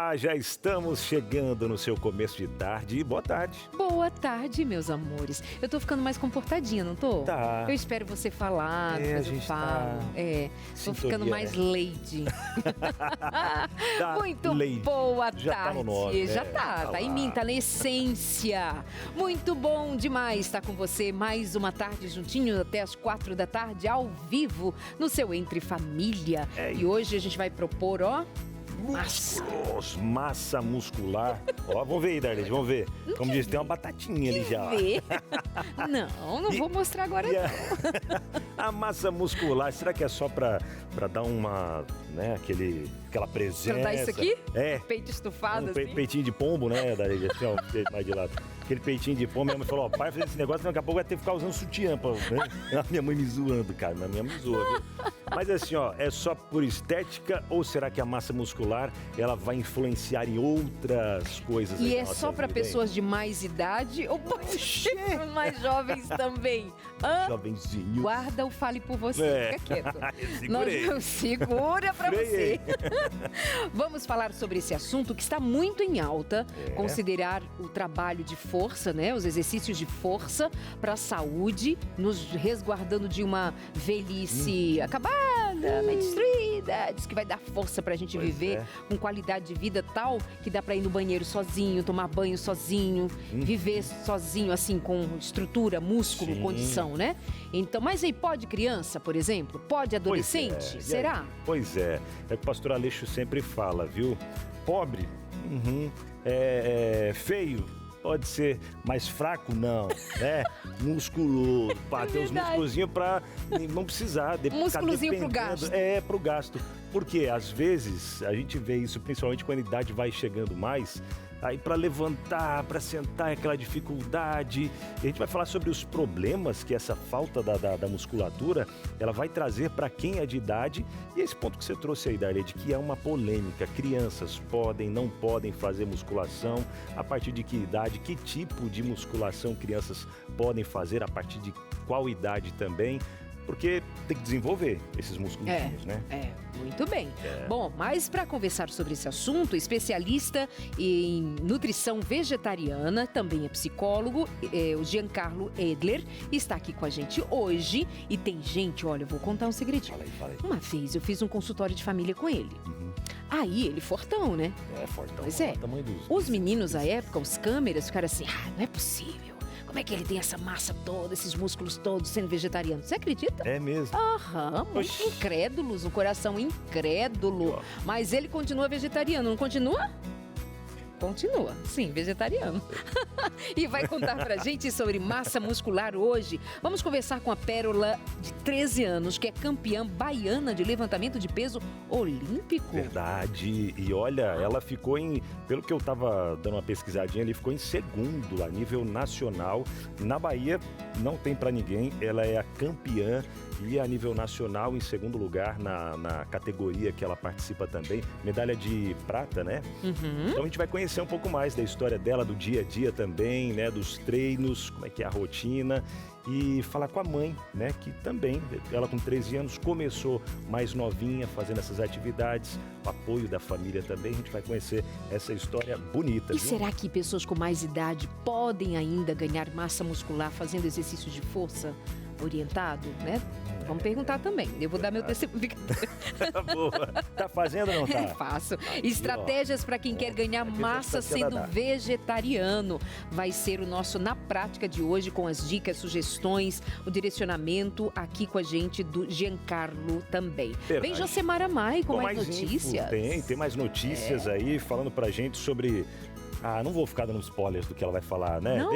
Olá, já estamos chegando no seu começo de tarde. Boa tarde. Boa tarde, meus amores. Eu tô ficando mais comportadinha, não tô? Tá. Eu espero você falar, É, a depois eu gente falo. tá... Tô ficando mais lady. Tá, Muito lady. boa Já tarde. tá no nome, Já né? tá em mim, tá na essência. Muito bom demais estar com você mais uma tarde juntinho até as 4 da tarde, ao vivo, no seu Entre Família. E hoje a gente vai propor, massa muscular. Ó, vamos ver aí, Darlene, vamos ver. Como diz, tem uma batatinha ali já. Não vou mostrar agora. A massa muscular, será que é só pra dar uma, né, aquela presença? Pra dar isso aqui? É. Peito estufado, assim? Peitinho de pombo, né, Darlene? Assim, ó, mais de lado. Aquele peitinho de pombo, minha mãe falou, pai, fazer esse negócio, daqui a pouco vai ter que ficar usando sutiã, né? A minha mãe me zoando, cara, a minha mãe me zoa, viu? Mas assim, ó, é só por estética ou será que a massa muscular, ela vai influenciar em outras coisas? E é só para pessoas de mais idade ou pode ser para os mais jovens também? Jovenzinho. Guarda o fale por você, fica quieto. Segura para você. Vamos falar sobre esse assunto que está muito em alta, considerar o trabalho de força, né? Os exercícios de força para a saúde, nos resguardando de uma velhice acabada, meio destruída. Diz que vai dar força para a gente viver com qualidade de vida tal que dá para ir no banheiro sozinho, tomar banho sozinho, viver sozinho, assim, com estrutura, músculo, condição, né? Então, mas aí pode criança, por exemplo? Pode adolescente? Será? Pois é. É o que o pastor Aleixo sempre fala, viu? Pobre, feio, pode ser, mais fraco não, né? Musculoso, ter os musculozinhos pra não precisar. Musculozinho pro gasto. Pro gasto. Porque às vezes a gente vê isso, principalmente quando a idade vai chegando mais, aí para levantar, para sentar é aquela dificuldade. E a gente vai falar sobre os problemas que essa falta da musculatura, ela vai trazer para quem é de idade. E esse ponto que você trouxe aí, Darlene, que é uma polêmica. Crianças podem, não podem fazer musculação. A partir de que idade? Que tipo de musculação crianças podem fazer? A partir de qual idade também? Porque tem que desenvolver esses musculozinhos, né? Muito bem. Bom, mas para conversar sobre esse assunto, especialista em nutrição vegetariana, também é psicólogo, o Giancarlo Edler, está aqui com a gente hoje. E tem gente, olha, eu vou contar um segredinho. Fala aí. Uma vez eu fiz um consultório de família com ele. Aí ele fortão, né? Fortão. Pois é. Os meninos à época, os câmeras, ficaram assim, não é possível. Como é que ele tem essa massa toda, esses músculos todos sendo vegetariano? Você acredita? É mesmo? Muito incrédulos, um coração incrédulo. Mas ele continua vegetariano, não continua? Continua, sim, vegetariano. E vai contar pra gente sobre massa muscular hoje. Vamos conversar com a Pérola, de 13 anos, que é campeã baiana de levantamento de peso olímpico. Verdade. E olha, ela ficou pelo que eu tava dando uma pesquisadinha, ele ficou em segundo a nível nacional. Na Bahia não tem pra ninguém, ela é a campeã. E a nível nacional, em segundo lugar, na categoria que ela participa também, medalha de prata, né? Então a gente vai conhecer um pouco mais da história dela, do dia a dia também, né? Dos treinos, como é que é a rotina. E falar com a mãe, né? Que também, ela com 13 anos, começou mais novinha, fazendo essas atividades. O apoio da família também, a gente vai conhecer essa história bonita. E será que pessoas com mais idade podem ainda ganhar massa muscular fazendo exercício de força orientado, né? Vamos perguntar também. Eu vou dar meu testemunho. Boa. Tá fazendo ou não tá? Faço. Estratégias para quem quer ganhar massa sendo vegetariano. Vai ser o nosso Na Prática de hoje, com as dicas, sugestões, o direcionamento aqui com a gente do Giancarlo também. Vem Josemara Mai com mais notícias. Tem mais notícias aí, falando pra gente sobre... não vou ficar dando spoilers do que ela vai falar, né? Não?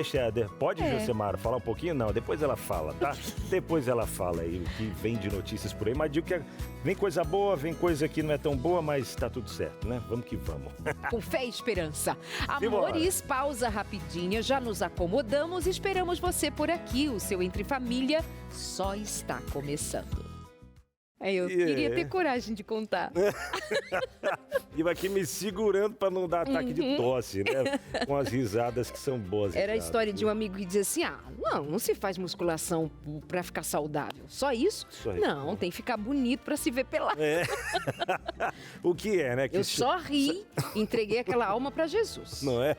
Pode, Josemara, falar um pouquinho? Não, depois ela fala, tá? Depois ela fala aí o que vem de notícias por aí. Mas digo que vem coisa boa, vem coisa que não é tão boa, mas tá tudo certo, né? Vamos que vamos. Com fé e esperança. Amores, pausa rapidinha, já nos acomodamos e esperamos você por aqui. O seu Entre Família só está começando. Eu queria ter coragem de contar. E eu aqui me segurando para não dar ataque de tosse, né? Com as risadas que são boas. Era a história de um amigo que dizia assim, não se faz musculação para ficar saudável. Só isso? Não, tem que ficar bonito para se ver pelado. O que é, né? Eu só ri e entreguei aquela alma para Jesus. Não é?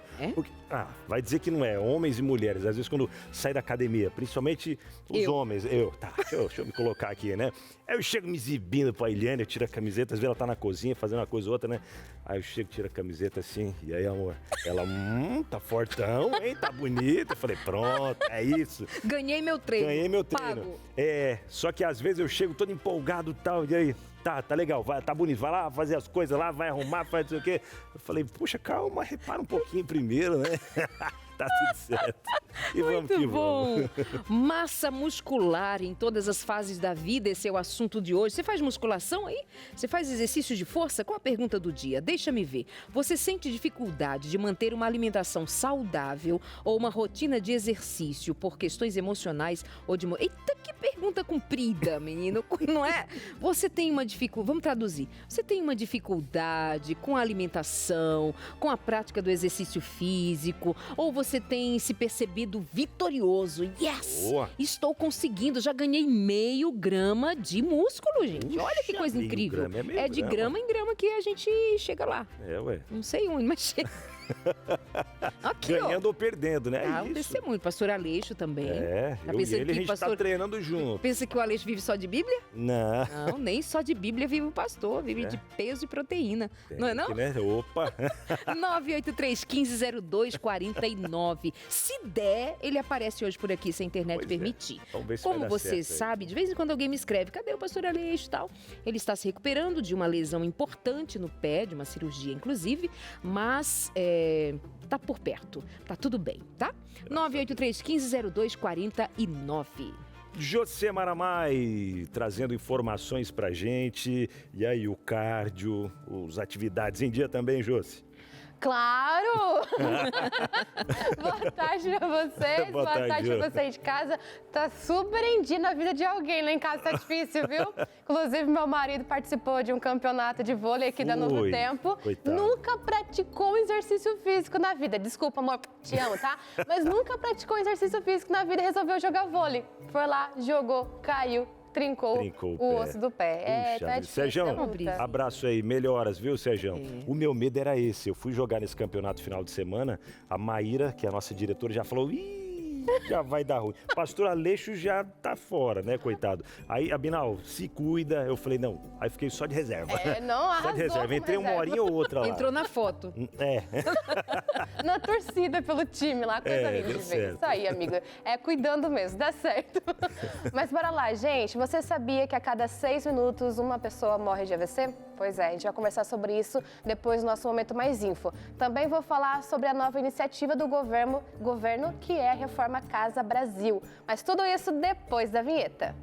Vai dizer que não é. Homens e mulheres, às vezes quando sai da academia, principalmente os homens. Deixa eu me colocar aqui, né? Aí eu chego me exibindo pra Eliane, eu tiro a camiseta, às vezes ela tá na cozinha fazendo uma coisa ou outra, né? Aí eu chego, tiro a camiseta assim, e aí, amor, ela, tá fortão, hein? Tá bonita. Eu falei, pronto, é isso. Ganhei meu treino. Pago. Só que às vezes eu chego todo empolgado e tal, e aí, tá legal, tá bonito, vai lá fazer as coisas lá, vai arrumar, faz não sei o quê. Eu falei, puxa, calma, repara um pouquinho primeiro, né? Tá tudo certo. E vamos que vamos. Massa muscular em todas as fases da vida, esse é o assunto de hoje. Você faz musculação aí? Você faz exercício de força? Qual a pergunta do dia? Deixa-me ver. Você sente dificuldade de manter uma alimentação saudável ou uma rotina de exercício por questões emocionais ou de... Eita, que pergunta comprida, menino, não é? Você tem uma dificuldade... Vamos traduzir. Você tem uma dificuldade com a alimentação, com a prática do exercício físico, ou você tem se percebido vitorioso? Yes! Boa. Estou conseguindo, já ganhei meio grama de músculo, gente. Puxa, olha que coisa incrível. É de grama em grama que a gente chega lá. Ué. Não sei onde, mas chega. Aqui, ganhando ou perdendo, né? Isso. Muito. Pastor Aleixo também. A gente tá treinando junto. Pensa que o Aleixo vive só de Bíblia? Não. Não, nem só de Bíblia vive o pastor. Vive de peso e proteína. Não é não? Né? Opa! 983-1502-49. Se der, ele aparece hoje por aqui, se a internet permitir. Vamos ver se Como vai dar você certo sabe, de vez em quando alguém me escreve, cadê o pastor Aleixo e tal? Ele está se recuperando de uma lesão importante no pé, de uma cirurgia inclusive, mas tá por perto, tá tudo bem, tá? 983-1502-49. José Maramai trazendo informações pra gente. E aí, o cardio, as atividades em dia também, José? Claro! Boa tarde pra vocês, boa tarde pra você de casa. Tá super em dia na vida de alguém, lá em casa tá difícil, viu? Inclusive, meu marido participou de um campeonato de vôlei aqui da Novo Tempo. Coitado. Nunca praticou exercício físico na vida. Desculpa, amor, te amo, tá? Mas nunca praticou exercício físico na vida e resolveu jogar vôlei. Foi lá, jogou, caiu. Trincou o osso do pé. Tá difícil. Sérgio, abraço aí, melhoras, viu, Sérgio? O meu medo era esse. Eu fui jogar nesse campeonato final de semana, a Maíra, que é a nossa diretora, já falou, já vai dar ruim. Pastor Aleixo já tá fora, né, coitado. Aí, Abinal, se cuida. Eu falei, não. Aí fiquei só de reserva. Não, arrasou. Só de reserva. Entrei uma horinha ou outra lá. Entrou na foto. Na torcida pelo time lá, coisa linda de ver. Isso aí, amigo. Cuidando mesmo, dá certo. Mas bora lá, gente. Você sabia que a cada 6 minutos uma pessoa morre de AVC? Pois é, a gente vai conversar sobre isso depois do nosso Momento Mais Info. Também vou falar sobre a nova iniciativa do governo que é a Reforma Casa Brasil. Mas tudo isso depois da vinheta.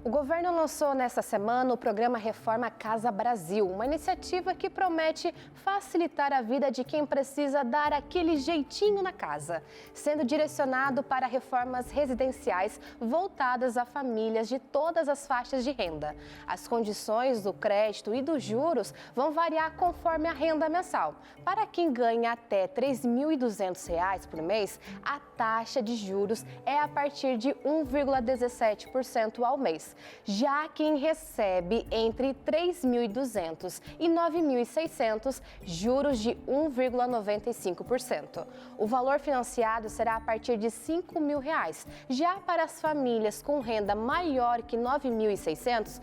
O governo lançou nesta semana o programa Reforma Casa Brasil, uma iniciativa que promete facilitar a vida de quem precisa dar aquele jeitinho na casa, sendo direcionado para reformas residenciais voltadas a famílias de todas as faixas de renda. As condições do crédito e dos juros vão variar conforme a renda mensal. Para quem ganha até R$ 3.200 por mês, a taxa de juros é a partir de 1,17% ao mês. Já quem recebe entre 3.200 e 9.600, juros de 1,95%. O valor financiado será a partir de R$ 5.000. Já para as famílias com renda maior que R$ 9.600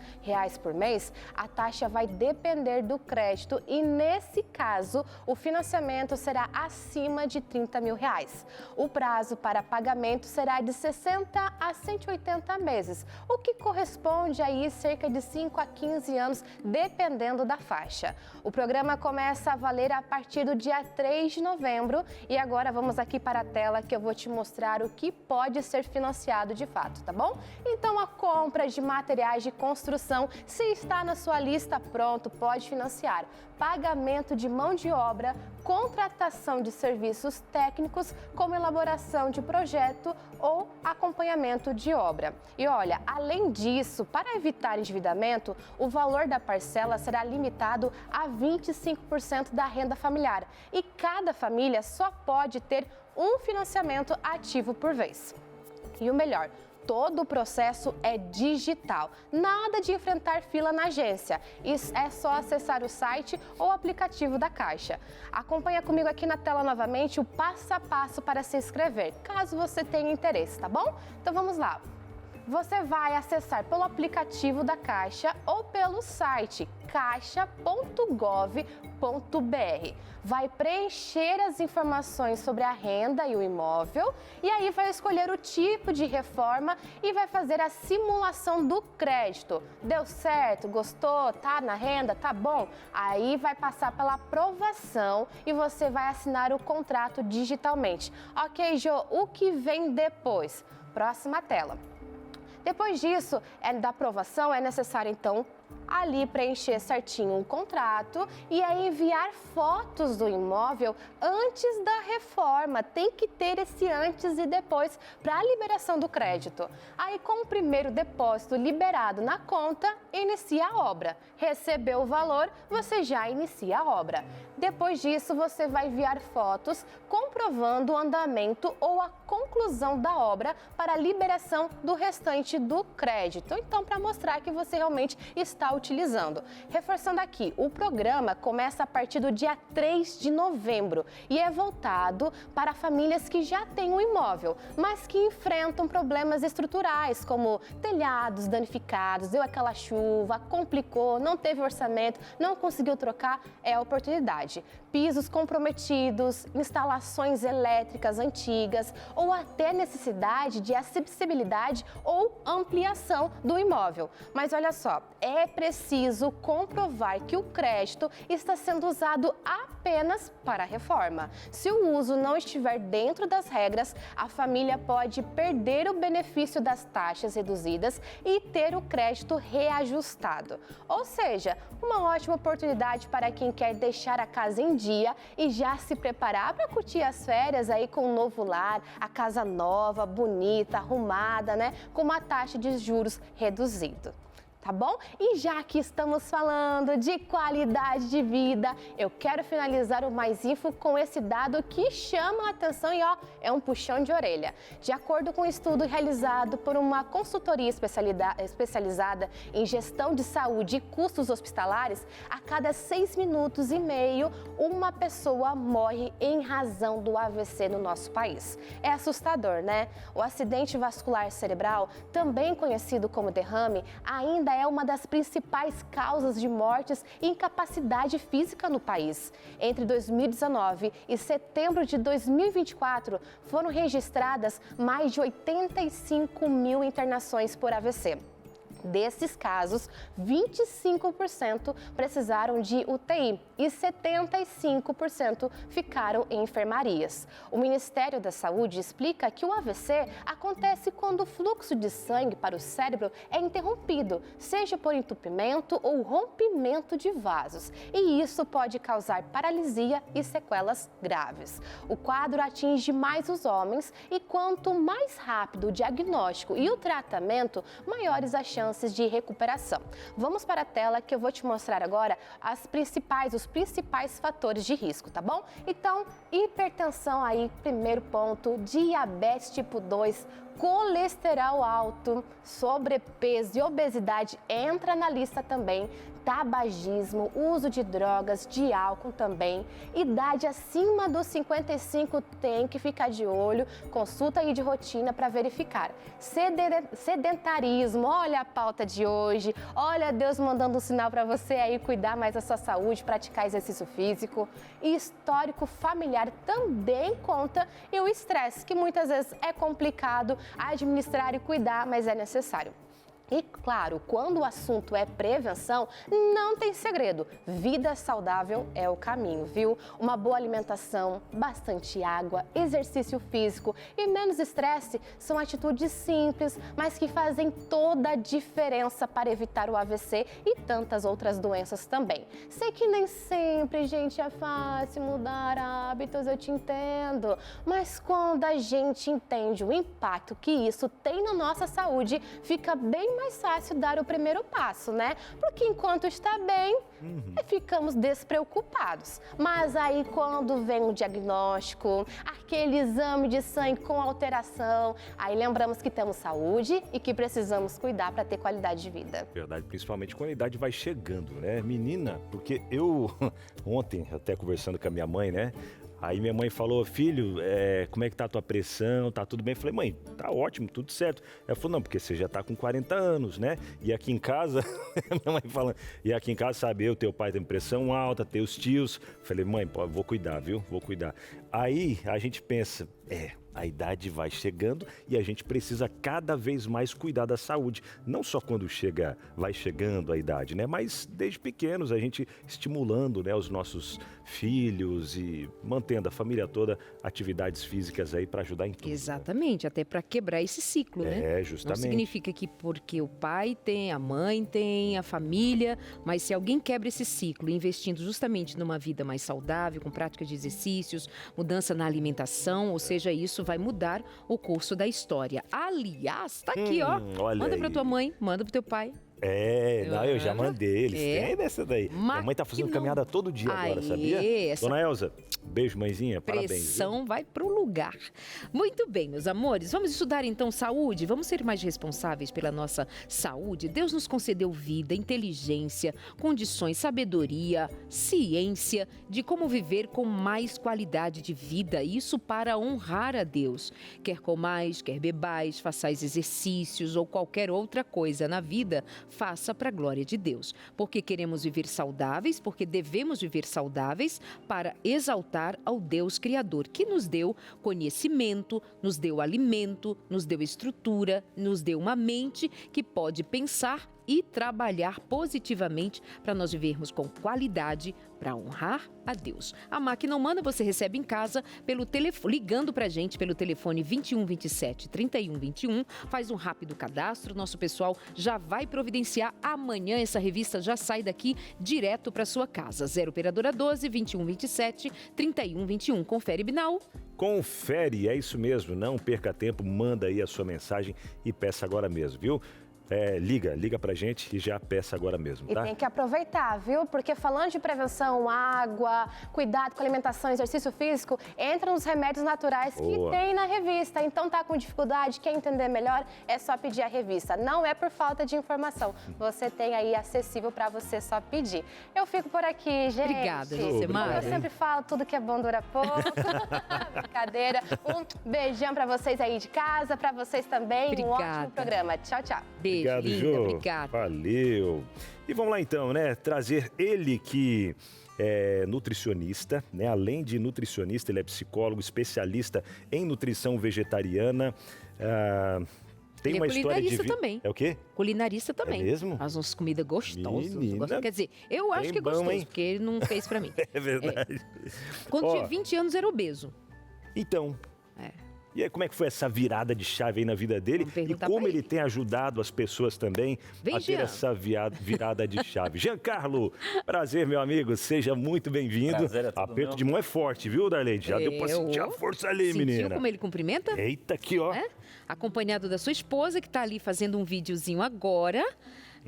por mês, a taxa vai depender do crédito e, nesse caso, o financiamento será acima de R$ 30.000. O prazo para pagamento será de 60 a 180 meses, o que corresponde corresponde aí cerca de 5 a 15 anos, dependendo da faixa. O programa começa a valer a partir do dia 3 de novembro e agora vamos aqui para a tela que eu vou te mostrar o que pode ser financiado de fato, tá bom? Então, a compra de materiais de construção, se está na sua lista, pronto, pode financiar. Pagamento de mão de obra, contratação de serviços técnicos, como elaboração de projeto ou acompanhamento de obra. E olha, além disso, para evitar endividamento, o valor da parcela será limitado a 25% da renda familiar e cada família só pode ter um financiamento ativo por vez. E o melhor, todo o processo é digital, nada de enfrentar fila na agência. Isso é só acessar o site ou aplicativo da Caixa. Acompanha comigo aqui na tela novamente o passo a passo para se inscrever, caso você tenha interesse, tá bom? Então vamos lá. Você vai acessar pelo aplicativo da Caixa ou pelo site caixa.gov.br. Vai preencher as informações sobre a renda e o imóvel e aí vai escolher o tipo de reforma e vai fazer a simulação do crédito. Deu certo? Gostou? Tá na renda? Tá bom? Aí vai passar pela aprovação e você vai assinar o contrato digitalmente. Ok, Jo, o que vem depois? Próxima tela. Depois disso, da aprovação, é necessário, então, ali preencher certinho um contrato e aí enviar fotos do imóvel antes da reforma. Tem que ter esse antes e depois para a liberação do crédito. Aí, com o primeiro depósito liberado na conta, inicia a obra. Recebeu o valor, você já inicia a obra. Depois disso, você vai enviar fotos comprovando o andamento ou a conclusão da obra para a liberação do restante do crédito. Então, para mostrar que você realmente está utilizando. Reforçando aqui, o programa começa a partir do dia 3 de novembro e é voltado para famílias que já têm um imóvel, mas que enfrentam problemas estruturais, como telhados danificados, deu aquela chuva, complicou, não teve orçamento, não conseguiu trocar, é a oportunidade. Pisos comprometidos, instalações elétricas antigas ou até necessidade de acessibilidade ou ampliação do imóvel. Mas olha só, é preciso comprovar que o crédito está sendo usado apenas para a reforma. Se o uso não estiver dentro das regras, a família pode perder o benefício das taxas reduzidas e ter o crédito reajustado. Ou seja, uma ótima oportunidade para quem quer deixar a casa em dia e já se preparar para curtir as férias aí com um novo lar, a casa nova, bonita, arrumada, né? Com uma taxa de juros reduzida. Tá bom? E já que estamos falando de qualidade de vida, eu quero finalizar o Mais Info com esse dado que chama a atenção e é um puxão de orelha. De acordo com um estudo realizado por uma consultoria especializada em gestão de saúde e custos hospitalares, a cada 6 minutos e meio, uma pessoa morre em razão do AVC no nosso país. É assustador, né? O acidente vascular cerebral, também conhecido como derrame, ainda é uma das principais causas de mortes e incapacidade física no país. Entre 2019 e setembro de 2024, foram registradas mais de 85 mil internações por AVC. Desses casos, 25% precisaram de UTI e 75% ficaram em enfermarias. O Ministério da Saúde explica que o AVC acontece quando o fluxo de sangue para o cérebro é interrompido, seja por entupimento ou rompimento de vasos, e isso pode causar paralisia e sequelas graves. O quadro atinge mais os homens e quanto mais rápido o diagnóstico e o tratamento, maiores as chances de recuperação. Vamos para a tela que eu vou te mostrar agora os principais fatores de risco, tá bom? Então, hipertensão aí, primeiro ponto, diabetes tipo 2, colesterol alto, sobrepeso e obesidade entra na lista também, tabagismo, uso de drogas, de álcool também, idade acima dos 55 tem que ficar de olho, consulta aí de rotina para verificar. Sedentarismo, olha a pauta de hoje, olha Deus mandando um sinal para você aí cuidar mais da sua saúde, praticar exercício físico. E histórico familiar também conta e o estresse, que muitas vezes é complicado administrar e cuidar, mas é necessário. E, claro, quando o assunto é prevenção, não tem segredo. Vida saudável é o caminho, viu? Uma boa alimentação, bastante água, exercício físico e menos estresse são atitudes simples, mas que fazem toda a diferença para evitar o AVC e tantas outras doenças também. Sei que nem sempre, gente, é fácil mudar hábitos, eu te entendo. Mas quando a gente entende o impacto que isso tem na nossa saúde, fica bem mais fácil dar o primeiro passo, né? Porque enquanto está bem, ficamos despreocupados. Mas aí quando vem o diagnóstico, aquele exame de sangue com alteração, aí lembramos que temos saúde e que precisamos cuidar para ter qualidade de vida. Verdade, principalmente quando a idade vai chegando, né? Menina, porque eu ontem, até conversando com a minha mãe, né? Aí minha mãe falou, filho, como é que tá a tua pressão? Tá tudo bem? Eu falei, mãe, tá ótimo, tudo certo. Ela falou, não, porque você já tá com 40 anos, né? E aqui em casa, minha mãe falando, e aqui em casa, sabe, eu, teu pai tem pressão alta, teus tios. Eu falei, mãe, pô, vou cuidar, viu? Vou cuidar. Aí a gente pensa, a idade vai chegando e a gente precisa cada vez mais cuidar da saúde. Não só quando vai chegando a idade, né? Mas desde pequenos, a gente estimulando, né, os nossos filhos e mantendo a família toda atividades físicas aí para ajudar em tudo. Exatamente, até para quebrar esse ciclo, né? Justamente. Não significa que porque o pai tem, a mãe tem, a família, mas se alguém quebra esse ciclo investindo justamente numa vida mais saudável, com prática de exercícios, mudança na alimentação, ou seja, isso vai mudar o curso da história. Aliás, tá aqui, ó. Manda pra tua mãe, manda pro teu pai. Eu já mandei, eles têm dessa daí. Minha mãe tá fazendo caminhada todo dia agora, sabia? Dona Elza, beijo, mãezinha, parabéns. Pressão vai pro lugar. Muito bem, meus amores, vamos estudar então saúde? Vamos ser mais responsáveis pela nossa saúde? Deus nos concedeu vida, inteligência, condições, sabedoria, ciência de como viver com mais qualidade de vida. Isso para honrar a Deus. Quer comais, quer bebais, façais exercícios ou qualquer outra coisa na vida, faça para a glória de Deus. Porque queremos viver saudáveis, porque devemos viver saudáveis para exaltar ao Deus Criador, que nos deu conhecimento, nos deu alimento, nos deu estrutura, nos deu uma mente que pode pensar e trabalhar positivamente para nós vivermos com qualidade, para honrar a Deus. A máquina humana você recebe em casa pelo telefone, ligando para a gente pelo telefone 21 27 31 21, faz um rápido cadastro, nosso pessoal já vai providenciar. Amanhã essa revista já sai daqui direto para sua casa. 0 operadora 12 21 27 31 21. Confere, Binal. Confere, é isso mesmo, não perca tempo, manda aí a sua mensagem e peça agora mesmo, viu? Liga pra gente e já peça agora mesmo, tá? E tem que aproveitar, viu? Porque falando de prevenção, água, cuidado com alimentação, exercício físico, entra nos remédios naturais que tem na revista. Então tá com dificuldade, quer entender melhor, é só pedir a revista. Não é por falta de informação, você tem aí acessível pra você só pedir. Eu fico por aqui, gente. Obrigada, Josemar. Eu sempre falo, tudo que é bom dura pouco. Brincadeira. Um beijão pra vocês aí de casa, pra vocês também. Obrigada. Um ótimo programa. Tchau, tchau. Beijo, obrigado, linda, Ju. obrigada. Valeu. E vamos lá então, né? Trazer ele que é nutricionista, né? Além de nutricionista, ele é psicólogo, especialista em nutrição vegetariana. Tem uma história de vida. Também. É o quê? Culinarista também. É mesmo? Faz umas comidas gostosas. Menina, quer dizer, eu acho que é gostoso, hein? porque ele não fez pra mim. É verdade. Quando tinha 20 anos era obeso. Então. E aí, como é que foi essa virada de chave aí na vida dele? E como ele tem ajudado as pessoas também a ter essa virada de chave. Giancarlo, prazer, meu amigo. Seja muito bem-vindo. Prazer, é tudo Aperto meu. de mão é forte, viu, Darlene? Já deu pra sentir a força ali, menina. Sentiu como ele cumprimenta? Eita, aqui, ó. Acompanhado da sua esposa, que tá ali fazendo um videozinho agora.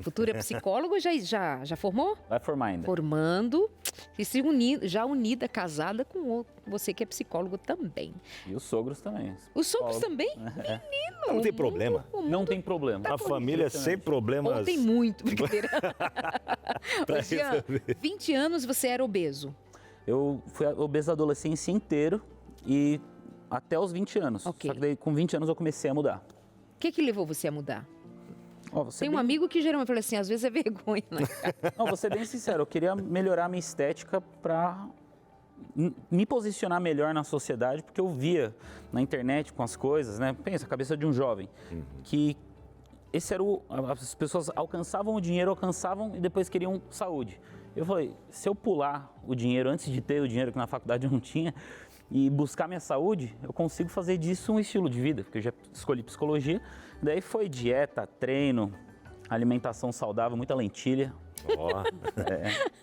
Futura psicóloga, já formou? Vai formar ainda. Formando, e se unindo, já unida, casada com você que é psicólogo também. E os sogros também. Os sogros também? Menino! Não tem problema. Não tem problema. A família sem problemas. Ou tem muito, brincadeira. Jean, 20 anos você era obeso. Eu fui obeso a adolescência inteiro e até os 20 anos. Ok. Só que daí com 20 anos eu comecei a mudar. O que levou você a mudar? Tem um bem... amigo que geralmente fala assim, às vezes é vergonha, né? Não, vou ser bem sincero, eu queria melhorar a minha estética para me posicionar melhor na sociedade, porque eu via na internet com as coisas, né? Pensa, a cabeça de um jovem, que as pessoas alcançavam o dinheiro, alcançavam e depois queriam saúde. Eu falei, se eu pular o dinheiro antes de ter o dinheiro que na faculdade eu não tinha e buscar minha saúde, eu consigo fazer disso um estilo de vida, porque eu já escolhi psicologia. Daí foi dieta, treino, alimentação saudável, muita lentilha. Ó,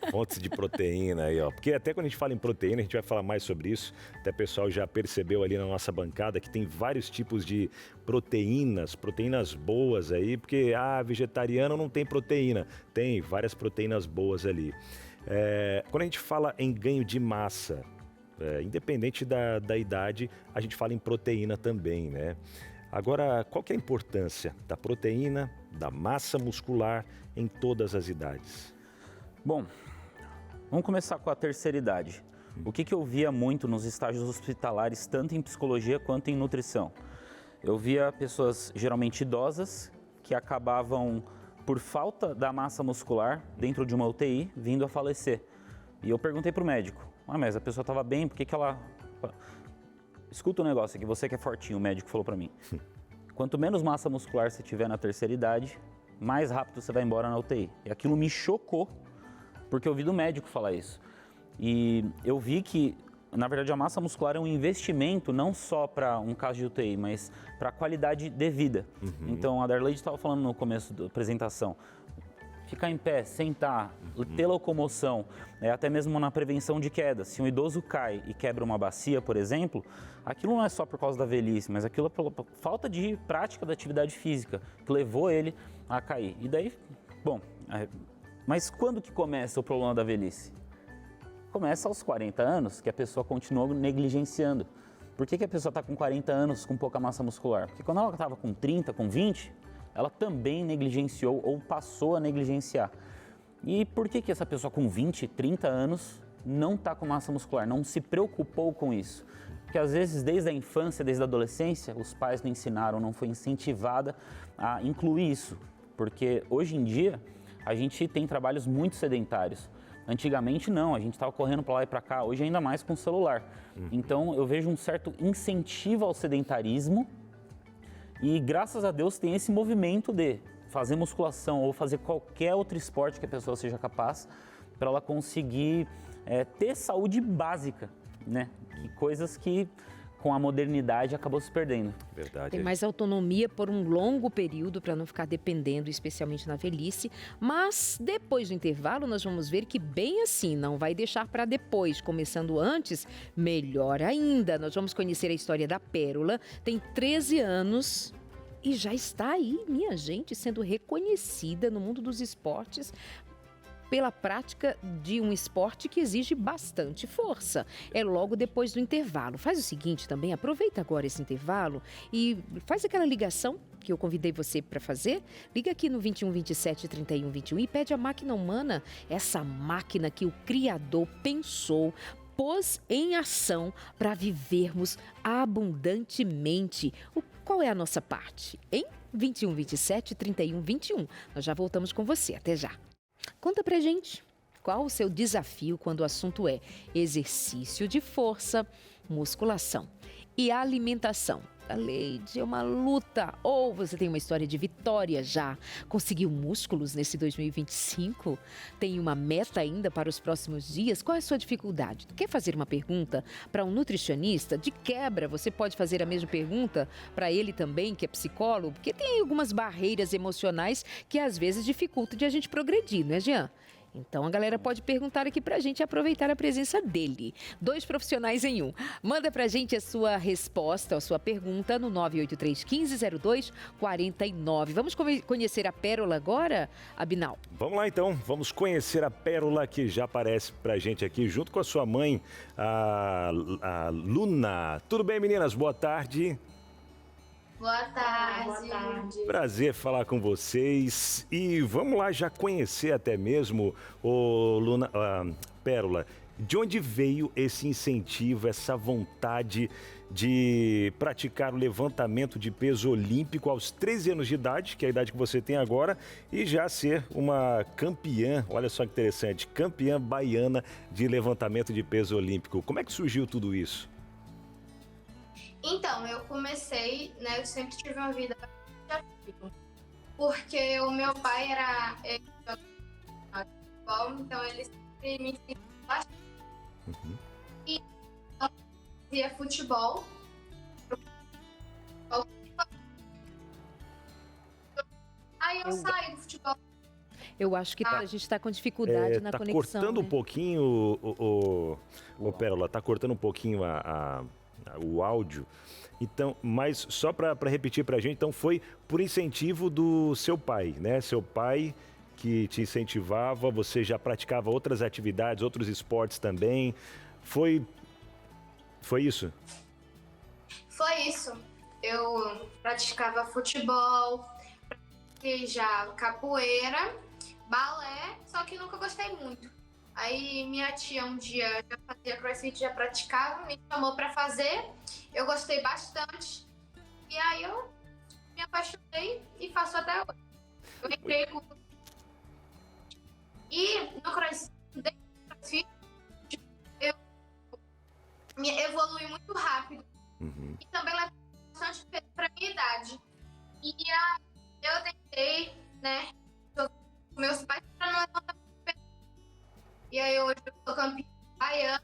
fontes de proteína aí, ó. Porque até quando a gente fala em proteína, a gente vai falar mais sobre isso. Até o pessoal já percebeu ali na nossa bancada que tem vários tipos de proteínas boas aí, porque, vegetariano não tem proteína. Tem várias proteínas boas ali. Quando a gente fala em ganho de massa, independente da idade, a gente fala em proteína também, né? Agora, qual que é a importância da proteína, da massa muscular em todas as idades? Bom, vamos começar com a terceira idade. O que eu via muito nos estágios hospitalares, tanto em psicologia quanto em nutrição? Eu via pessoas geralmente idosas que acabavam, por falta da massa muscular, dentro de uma UTI, vindo a falecer. E eu perguntei para o médico, mas a pessoa estava bem, por que ela... Escuta um negócio aqui, você que é fortinho, o médico falou para mim. Quanto menos massa muscular você tiver na terceira idade, mais rápido você vai embora na UTI. E aquilo me chocou, porque eu ouvi do médico falar isso. E eu vi que, na verdade, a massa muscular é um investimento não só para um caso de UTI, mas para a qualidade de vida. Então, a Darleide estava falando no começo da apresentação, ficar em pé, sentar, ter locomoção, até mesmo na prevenção de quedas. Se um idoso cai e quebra uma bacia, por exemplo, aquilo não é só por causa da velhice, mas aquilo é pela falta de prática da atividade física que levou ele a cair. E daí, bom, mas quando que começa o problema da velhice? Começa aos 40 anos, que a pessoa continuou negligenciando. Por que a pessoa está com 40 anos com pouca massa muscular? Porque quando ela estava com 30, com 20... ela também negligenciou ou passou a negligenciar. E por que essa pessoa com 20, 30 anos não está com massa muscular, não se preocupou com isso? Porque às vezes desde a infância, desde a adolescência, os pais não ensinaram, não foi incentivada a incluir isso. Porque hoje em dia a gente tem trabalhos muito sedentários. Antigamente não, a gente estava correndo para lá e para cá, hoje ainda mais com o celular. Então eu vejo um certo incentivo ao sedentarismo. E graças a Deus tem esse movimento de fazer musculação ou fazer qualquer outro esporte que a pessoa seja capaz para ela conseguir ter saúde básica, né? E coisas que com a modernidade acabou se perdendo. Verdade. Tem mais autonomia por um longo período para não ficar dependendo, especialmente na velhice. Mas depois do intervalo nós vamos ver que bem assim, não vai deixar para depois, começando antes, melhor ainda. Nós vamos conhecer a história da Pérola, tem 13 anos e já está aí, minha gente, sendo reconhecida no mundo dos esportes pela prática de um esporte que exige bastante força. É logo depois do intervalo. Faz o seguinte também, aproveita agora esse intervalo e faz aquela ligação que eu convidei você para fazer. Liga aqui no 21 27 31 21 e pede a máquina humana, essa máquina que o Criador pensou, pôs em ação para vivermos abundantemente. Qual é a nossa parte? Em 21 27 31 21. Nós já voltamos com você. Até já. Conta pra gente, qual o seu desafio quando o assunto é exercício de força, musculação e alimentação? A Leide, é uma luta. Ou você tem uma história de vitória já? Conseguiu músculos nesse 2025? Tem uma meta ainda para os próximos dias? Qual é a sua dificuldade? Quer fazer uma pergunta para um nutricionista? De quebra, você pode fazer a mesma pergunta para ele também, que é psicólogo, porque tem algumas barreiras emocionais que às vezes dificultam de a gente progredir, não é, Jean? Então a galera pode perguntar aqui pra gente e aproveitar a presença dele. 2 profissionais em um. Manda pra gente a sua resposta, a sua pergunta no 983 1502 49. Vamos conhecer a Pérola agora, Abinal? Vamos lá então, vamos conhecer a Pérola que já aparece pra gente aqui junto com a sua mãe, a Luna. Tudo bem, meninas? Boa tarde. Boa tarde. Boa tarde. Prazer falar com vocês e vamos lá já conhecer até mesmo Luna, Pérola. De onde veio esse incentivo, essa vontade de praticar o levantamento de peso olímpico aos 13 anos de idade, que é a idade que você tem agora, e já ser uma campeã, olha só que interessante, campeã baiana de levantamento de peso olímpico. Como é que surgiu tudo isso? Então, eu comecei, né, eu sempre tive uma vida desafiadora. porque o meu pai era futebol, então ele sempre me ensinou bastante. E eu fazia futebol. Aí eu saí do futebol. Eu acho que a gente está com dificuldade na conexão. Está cortando um pouquinho, o Pérola, está cortando um pouquinho o áudio. Então, mas só para repetir para a gente, então foi por incentivo do seu pai, né? Seu pai que te incentivava, você já praticava outras atividades, outros esportes também. Foi isso? Foi isso. Eu praticava futebol, pratiquei já capoeira, balé, só que nunca gostei muito. Aí minha tia um dia já fazia crossfit, já praticava, me chamou para fazer, eu gostei bastante. E aí eu me apaixonei e faço até hoje. Eu entrei com... E no crossfit, eu evolui muito rápido. E também leva bastante peso para minha idade. E aí eu tentei, né, com meus pais para não levantar muito peso. E aí hoje eu sou campeã baiana.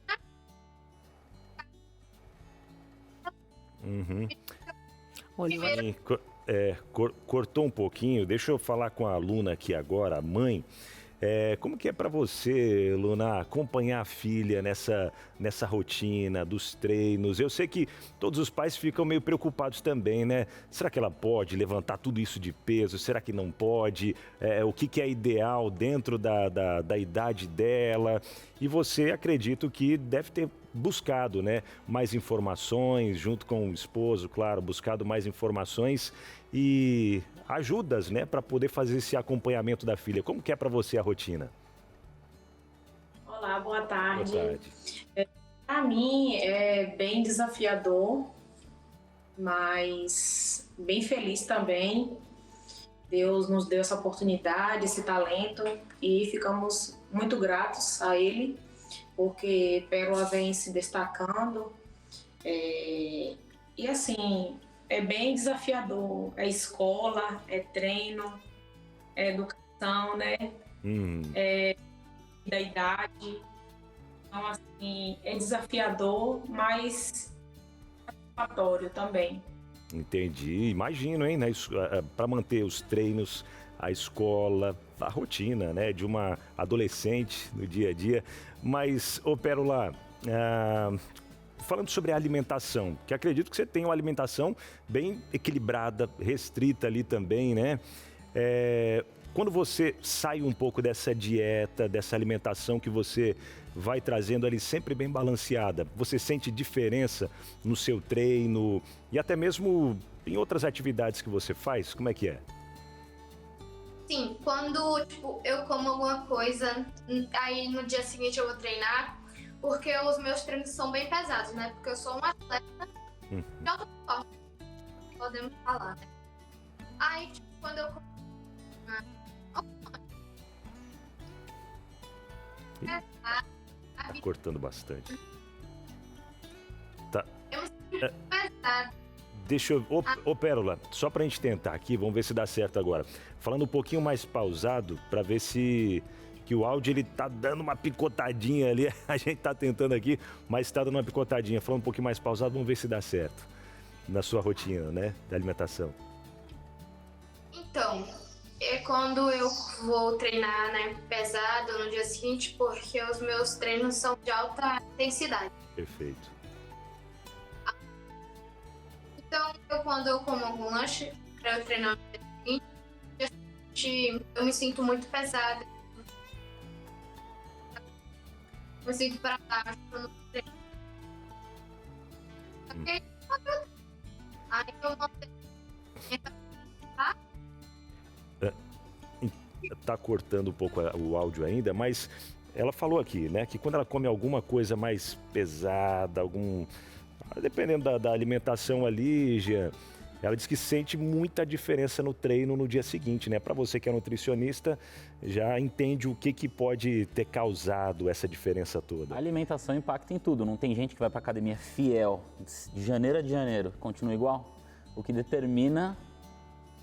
Cortou um pouquinho. Deixa eu falar com a Luna aqui agora, a mãe. Como que é para você, Luna, acompanhar a filha nessa rotina dos treinos? Eu sei que todos os pais ficam meio preocupados também, né? Será que ela pode levantar tudo isso de peso? Será que não pode? O que é ideal dentro da idade dela? E você, acredito que deve ter buscado, né, mais informações junto com o esposo, claro, buscado mais informações e ajudas, né, para poder fazer esse acompanhamento da filha. Como que é para você a rotina? Olá, boa tarde. Boa tarde. Para mim é bem desafiador, mas bem feliz também. Deus nos deu essa oportunidade, esse talento e ficamos muito gratos a Ele, porque Pérola vem se destacando. E assim, é bem desafiador. É escola, é treino, é educação, né? Da idade. Então, assim, é desafiador, mas satisfatório também. Entendi, imagino, hein, né? Para manter os treinos, a escola, a rotina, né, de uma adolescente no dia a dia. Mas, ô Pérola, falando sobre a alimentação, que acredito que você tem uma alimentação bem equilibrada, restrita ali também, né? Quando você sai um pouco dessa dieta, dessa alimentação que você vai trazendo ali sempre bem balanceada, você sente diferença no seu treino e até mesmo em outras atividades que você faz? Como é que é? Sim, quando eu como alguma coisa, aí no dia seguinte eu vou treinar, porque os meus treinos são bem pesados, né? Porque eu sou uma atleta de alto forte, podemos falar, né? Aí, quando eu como... Tá cortando bastante. Tá. Eu me sinto pesado. Deixa eu... Ô, Pérola, só pra gente tentar aqui, vamos ver se dá certo agora. Falando um pouquinho mais pausado, pra ver se... que o áudio, ele tá dando uma picotadinha ali. A gente tá tentando aqui, mas tá dando uma picotadinha. Falando um pouquinho mais pausado, vamos ver se dá certo. Na sua rotina, né? Da alimentação. Então, é quando eu vou treinar, né, pesado no dia seguinte, porque os meus treinos são de alta intensidade. Perfeito. Então, quando eu como algum lanche para eu treinar no dia seguinte, eu me sinto muito pesada. Eu me sinto para baixo no treino. Aí eu não tenho... Tá cortando um pouco o áudio ainda, mas ela falou aqui, né, que quando ela come alguma coisa mais pesada, dependendo da alimentação ali, Jean, ela diz que sente muita diferença no treino no dia seguinte, né? Para você que é nutricionista, já entende o que pode ter causado essa diferença toda. A alimentação impacta em tudo. Não tem gente que vai para academia fiel, de janeiro a janeiro, continua igual. O que determina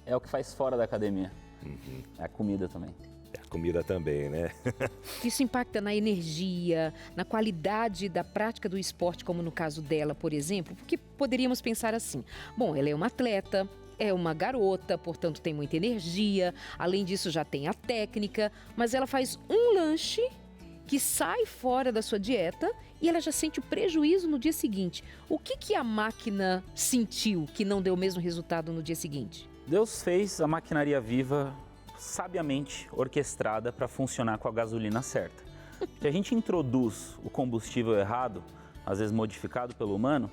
é o que faz fora da academia. É a comida também. A comida também, né? Isso impacta na energia, na qualidade da prática do esporte, como no caso dela, por exemplo? Porque poderíamos pensar assim, bom, ela é uma atleta, é uma garota, portanto tem muita energia, além disso já tem a técnica, mas ela faz um lanche que sai fora da sua dieta e ela já sente o prejuízo no dia seguinte. O que a máquina sentiu que não deu o mesmo resultado no dia seguinte? Deus fez a maquinaria viva sabiamente orquestrada para funcionar com a gasolina certa. Se a gente introduz o combustível errado, às vezes modificado pelo humano,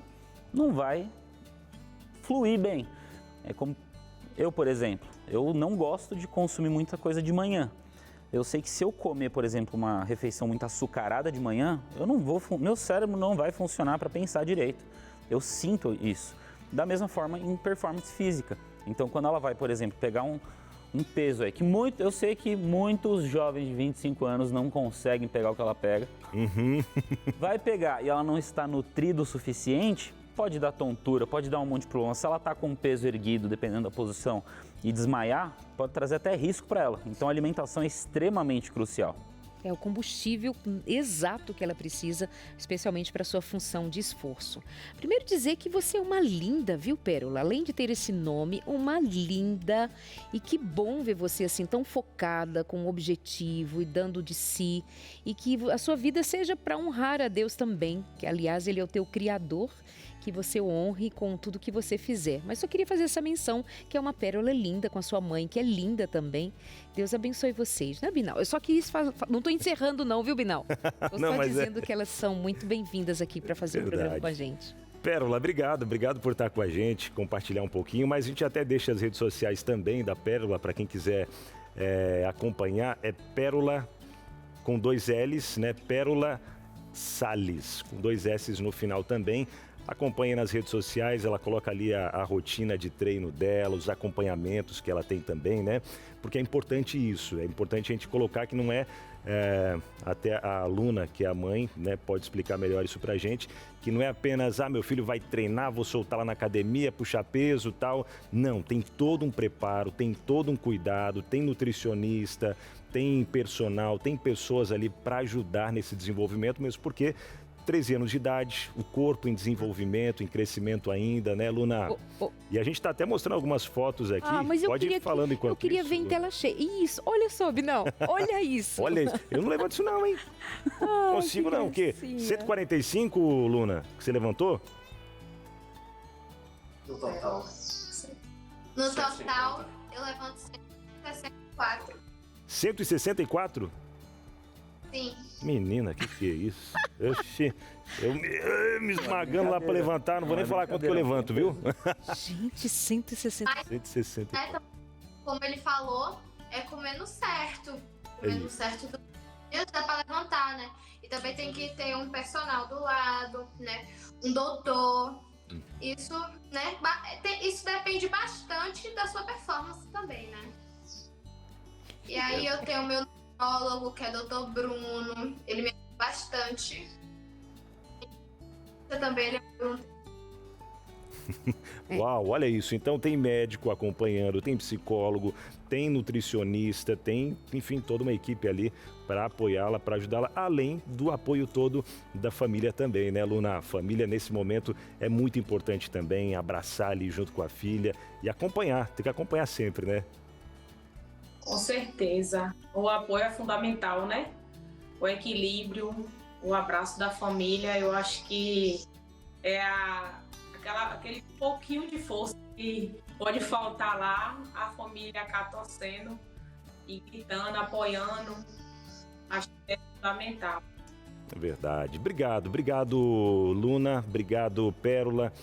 não vai fluir bem. É como eu, por exemplo, eu não gosto de consumir muita coisa de manhã. Eu sei que se eu comer, por exemplo, uma refeição muito açucarada de manhã, meu cérebro não vai funcionar para pensar direito. Eu sinto isso. Da mesma forma em performance física. Então, quando ela vai, por exemplo, pegar um peso aí, que eu sei que muitos jovens de 25 anos não conseguem pegar o que ela pega. Vai pegar e ela não está nutrida o suficiente, pode dar tontura, pode dar um monte de problema. Se ela está com o peso erguido, dependendo da posição, e desmaiar, pode trazer até risco para ela. Então a alimentação é extremamente crucial. É o combustível exato que ela precisa, especialmente para sua função de esforço. Primeiro dizer que você é uma linda, viu, Pérola? Além de ter esse nome, uma linda. E que bom ver você assim tão focada, com um objetivo e dando de si. E que a sua vida seja para honrar a Deus também, que aliás Ele é o teu Criador, que você o honre com tudo que você fizer. Mas só queria fazer essa menção, que é uma pérola linda com a sua mãe, que é linda também. Deus abençoe vocês, né, Binal? Eu só quis não estou encerrando não, viu, Binal? Estou só dizendo que elas são muito bem-vindas aqui para fazer o programa com a gente. Pérola, obrigado por estar com a gente, compartilhar um pouquinho, mas a gente até deixa as redes sociais também da Pérola, para quem quiser acompanhar, é Pérola com 2 L's, né? Pérola Salles, com 2 S's no final também. Acompanhe nas redes sociais, ela coloca ali a rotina de treino dela, os acompanhamentos que ela tem também, né? Porque é importante isso, é importante a gente colocar que não até a aluna, que é a mãe, né, pode explicar melhor isso pra gente, que não é apenas, meu filho vai treinar, vou soltar lá na academia, puxar peso e tal. Não, tem todo um preparo, tem todo um cuidado, tem nutricionista, tem personal, tem pessoas ali para ajudar nesse desenvolvimento, mesmo porque 13 anos de idade, o corpo em desenvolvimento, em crescimento ainda, né, Luna? E a gente está até mostrando algumas fotos aqui. Mas pode ir falando enquanto eu queria isso, ver em tela cheia. Isso, olha só, Binal, olha isso. Olha isso, eu não levanto isso não, hein? Consigo não, o quê? 145, Luna, que você levantou? No total, eu levanto 164. 164? Sim. Menina, que é isso? Eu me esmagando lá para levantar, não vou nem falar quanto que eu levanto, viu? Gente, 160. 160. Como ele falou, é comendo certo. Comendo certo do dia dá para levantar, né? E também tem que ter um personal do lado, né? Um doutor. Isso, né? Isso depende bastante da sua performance também, né? E aí eu tenho o meu nutriólogo, que é o Dr. Bruno, ele me ajuda bastante. Eu também, ele Uau, olha isso. Então tem médico acompanhando, tem psicólogo, tem nutricionista, tem, enfim, toda uma equipe ali para apoiá-la, para ajudá-la, além do apoio todo da família também, né, Luna? A família nesse momento é muito importante também, abraçar ali junto com a filha e acompanhar, tem que acompanhar sempre, né? Com certeza. O apoio é fundamental, né? O equilíbrio, o abraço da família, eu acho que é aquele pouquinho de força que pode faltar lá, a família cá torcendo e gritando, apoiando. Acho que é fundamental. É verdade. Obrigado, Luna. Obrigado, Pérola,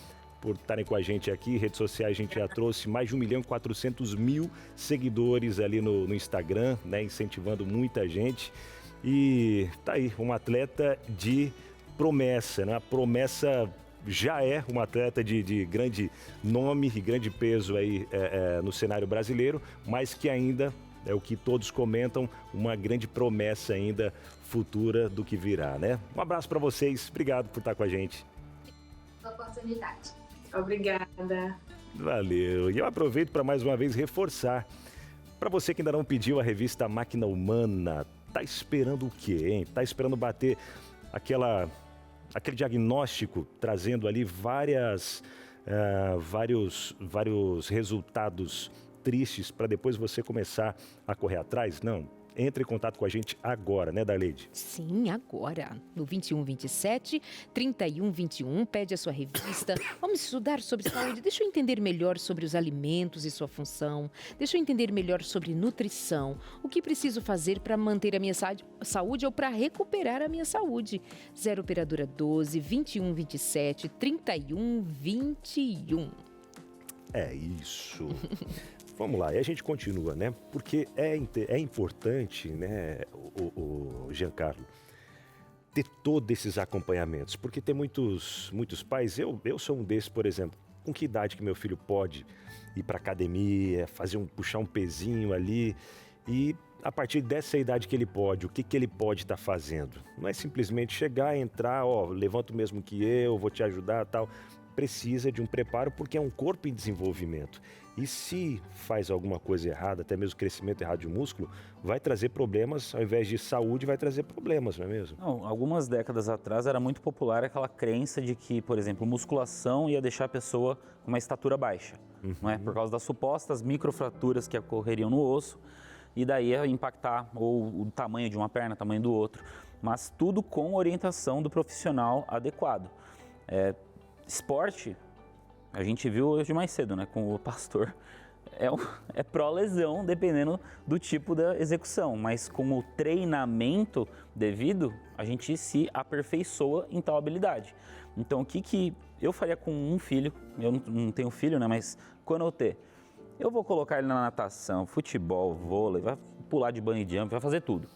por estarem com a gente aqui. Redes sociais, a gente já trouxe mais de 1.400.000 seguidores ali no Instagram, né? Incentivando muita gente. E tá aí, uma atleta de promessa, né? A promessa já é uma atleta de grande nome e grande peso aí no cenário brasileiro, mas que ainda, é o que todos comentam, uma grande promessa ainda futura do que virá, né? Um abraço para vocês, obrigado por estar com a gente. Oportunidade. Obrigada. Valeu. E eu aproveito para mais uma vez reforçar. Para você que ainda não pediu a revista Máquina Humana, tá esperando o quê, hein? Tá esperando bater aquele diagnóstico, trazendo ali vários resultados tristes para depois você começar a correr atrás? Não. Entre em contato com a gente agora, né, Darleide? Sim, agora. No 2127 3121, pede a sua revista. Vamos estudar sobre saúde. Deixa eu entender melhor sobre os alimentos e sua função. Deixa eu entender melhor sobre nutrição. O que preciso fazer para manter a minha saúde ou para recuperar a minha saúde? 0 operadora 12 2127 3121. É isso. Vamos lá, e a gente continua, né? Porque é importante, né, o Giancarlo, ter todos esses acompanhamentos. Porque tem muitos pais, eu sou um desses, por exemplo, com que idade que meu filho pode ir para academia, puxar um pezinho ali, e a partir dessa idade que ele pode, o que ele pode estar fazendo? Não é simplesmente chegar, entrar, levanta o mesmo que eu, vou te ajudar, tal. Precisa de um preparo porque é um corpo em desenvolvimento. E se faz alguma coisa errada, até mesmo crescimento errado de músculo, vai trazer problemas, ao invés de saúde, vai trazer problemas, não é mesmo? Não, algumas décadas atrás era muito popular aquela crença de que, por exemplo, musculação ia deixar a pessoa com uma estatura baixa, não é? Por causa das supostas microfraturas que ocorreriam no osso, e daí ia impactar ou o tamanho de uma perna, o tamanho do outro, mas tudo com orientação do profissional adequado. Esporte, a gente viu hoje mais cedo, né, com o pastor, é pró-lesão dependendo do tipo da execução, mas com o treinamento devido, a gente se aperfeiçoa em tal habilidade. Então, o que eu faria com um filho, eu não tenho filho, né, mas quando eu ter, eu vou colocar ele na natação, futebol, vôlei, vai pular de bungee jump, vai fazer tudo.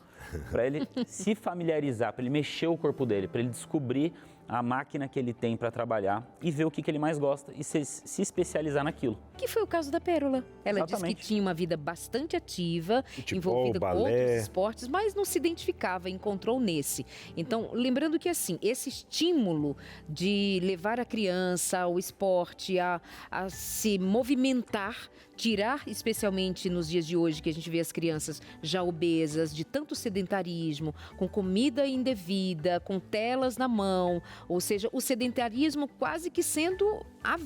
Para ele se familiarizar, para ele mexer o corpo dele, para ele descobrir a máquina que ele tem para trabalhar e ver o que ele mais gosta e se especializar naquilo. Que foi o caso da Pérola. Ela Exatamente. disse que tinha uma vida bastante ativa, Futebol, envolvida com balé. outros esportes, mas não se identificava, encontrou nesse. Então, lembrando que assim, esse estímulo de levar a criança ao esporte, a se movimentar, tirar, especialmente nos dias de hoje, que a gente vê as crianças já obesas, de tanto sedentarismo, com comida indevida, com telas na mão, ou seja, o sedentarismo quase que sendo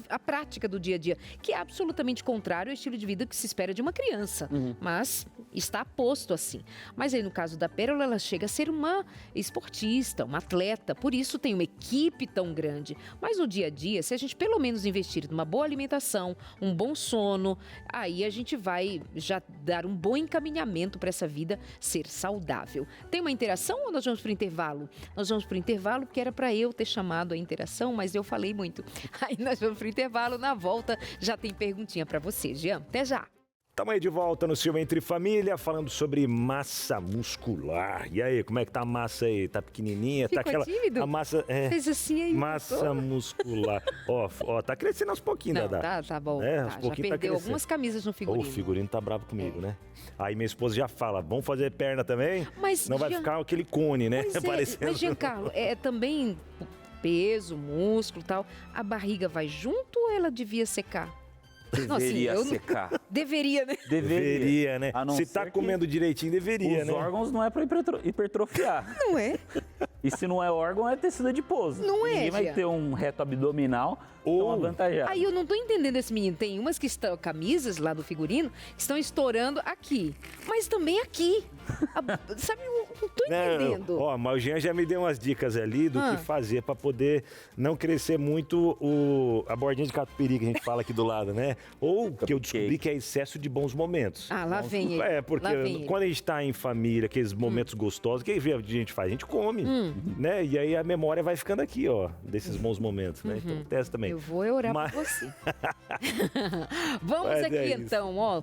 a prática do dia a dia, que é absolutamente contrário ao estilo de vida que se espera de uma criança, mas está posto assim. Mas aí no caso da Pérola, ela chega a ser uma esportista, uma atleta, por isso tem uma equipe tão grande. Mas no dia a dia, se a gente pelo menos investir numa boa alimentação, um bom sono, aí a gente vai já dar um bom encaminhamento para essa vida ser saudável. Tem uma interação ou nós vamos para o intervalo? Nós vamos para o intervalo porque era para eu ter chamado a interação, mas eu falei muito. Aí nós vamos para o intervalo, na volta já tem perguntinha para você, Jean. Até já! Estamos aí de volta no Silva Entre Família, falando sobre massa muscular. E aí, como é que tá a massa aí? Tá pequenininha? Ficou tá aquela tímido? a massa Fez assim aí. massa muscular. Ó, tá crescendo aos pouquinhos, Não, Dadá. tá bom. Aos Já pouquinhos tá perdeu crescendo. algumas camisas no O figurino. figurino tá bravo comigo, né? Aí minha esposa já fala, vamos fazer perna também? Mas, Não vai Jean- ficar aquele cone, né? Mas Giancarlo, é também peso, músculo e tal. A barriga vai junto ou ela devia secar? Deveria eu não- secar. Deveria, né? Deveria, né? A não Se ser tá que comendo direitinho, deveria, Os né? órgãos não é para hipertrofiar. Não é? E se não é órgão, é tecido adiposo. Não é, Ninguém vai Jean. ter um reto abdominal tão Ou- avantajado. Aí eu não tô entendendo esse menino. Tem umas que estão, camisas lá do figurino, que estão estourando aqui, mas também aqui. Sabe, eu não tô entendendo. Ó, mas o Jean já me deu umas dicas ali do Ah. que fazer pra poder não crescer muito a bordinha de catupiry que a gente fala aqui do lado, né? Ou que eu descobri que é excesso de bons momentos. Ah, lá vem ele. É, porque Lá vem ele. quando a gente tá em família, aqueles momentos gostosos, o que a gente faz? A gente come, né? E aí a memória vai ficando aqui, ó, desses bons momentos, né? Então testa também. Eu vou orar Mas- por você. Vamos Mas aqui é isso. então, ó.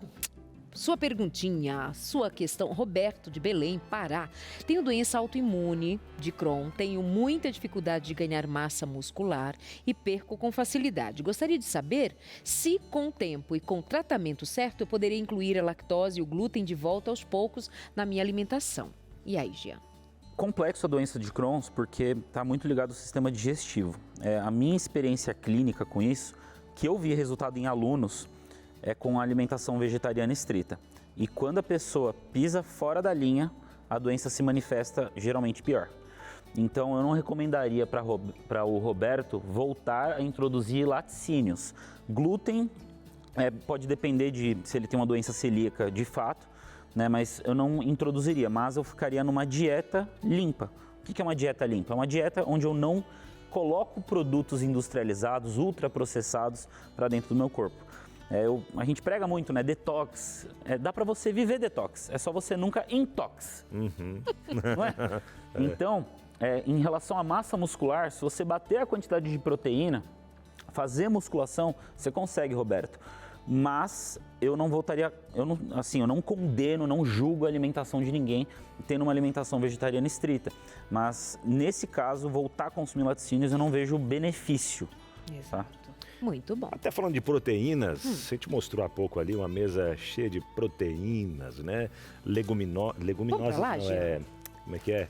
Sua perguntinha, sua questão. Roberto de Belém, Pará. Tenho doença autoimune de Crohn, tenho muita dificuldade de ganhar massa muscular e perco com facilidade. Gostaria de saber se com o tempo e com o tratamento certo eu poderia incluir a lactose e o glúten de volta aos poucos na minha alimentação. E aí, Jean? Complexo a doença de Crohn porque está muito ligado ao sistema digestivo. A minha experiência clínica com isso que eu vi resultado em alunos é com a alimentação vegetariana estrita. E quando a pessoa pisa fora da linha, a doença se manifesta geralmente pior. Então eu não recomendaria para o Roberto voltar a introduzir laticínios. Glúten pode depender de se ele tem uma doença celíaca de fato, né, mas eu não introduziria, mas eu ficaria numa dieta limpa. O que é uma dieta limpa? É uma dieta onde eu não coloco produtos industrializados, ultraprocessados para dentro do meu corpo. A gente prega muito, né? Detox. Dá para você viver detox. É só você nunca intox. Não é? Então, em relação à massa muscular, se você bater a quantidade de proteína, fazer musculação, você consegue, Roberto. Mas eu não voltaria, eu não condeno, não julgo a alimentação de ninguém tendo uma alimentação vegetariana estrita. Mas nesse caso, voltar a consumir laticínios, eu não vejo benefício. Exato. Tá? Muito bom. Até falando de proteínas, você te mostrou há pouco ali uma mesa cheia de proteínas, né? Leguminosas, não é... Como é que é?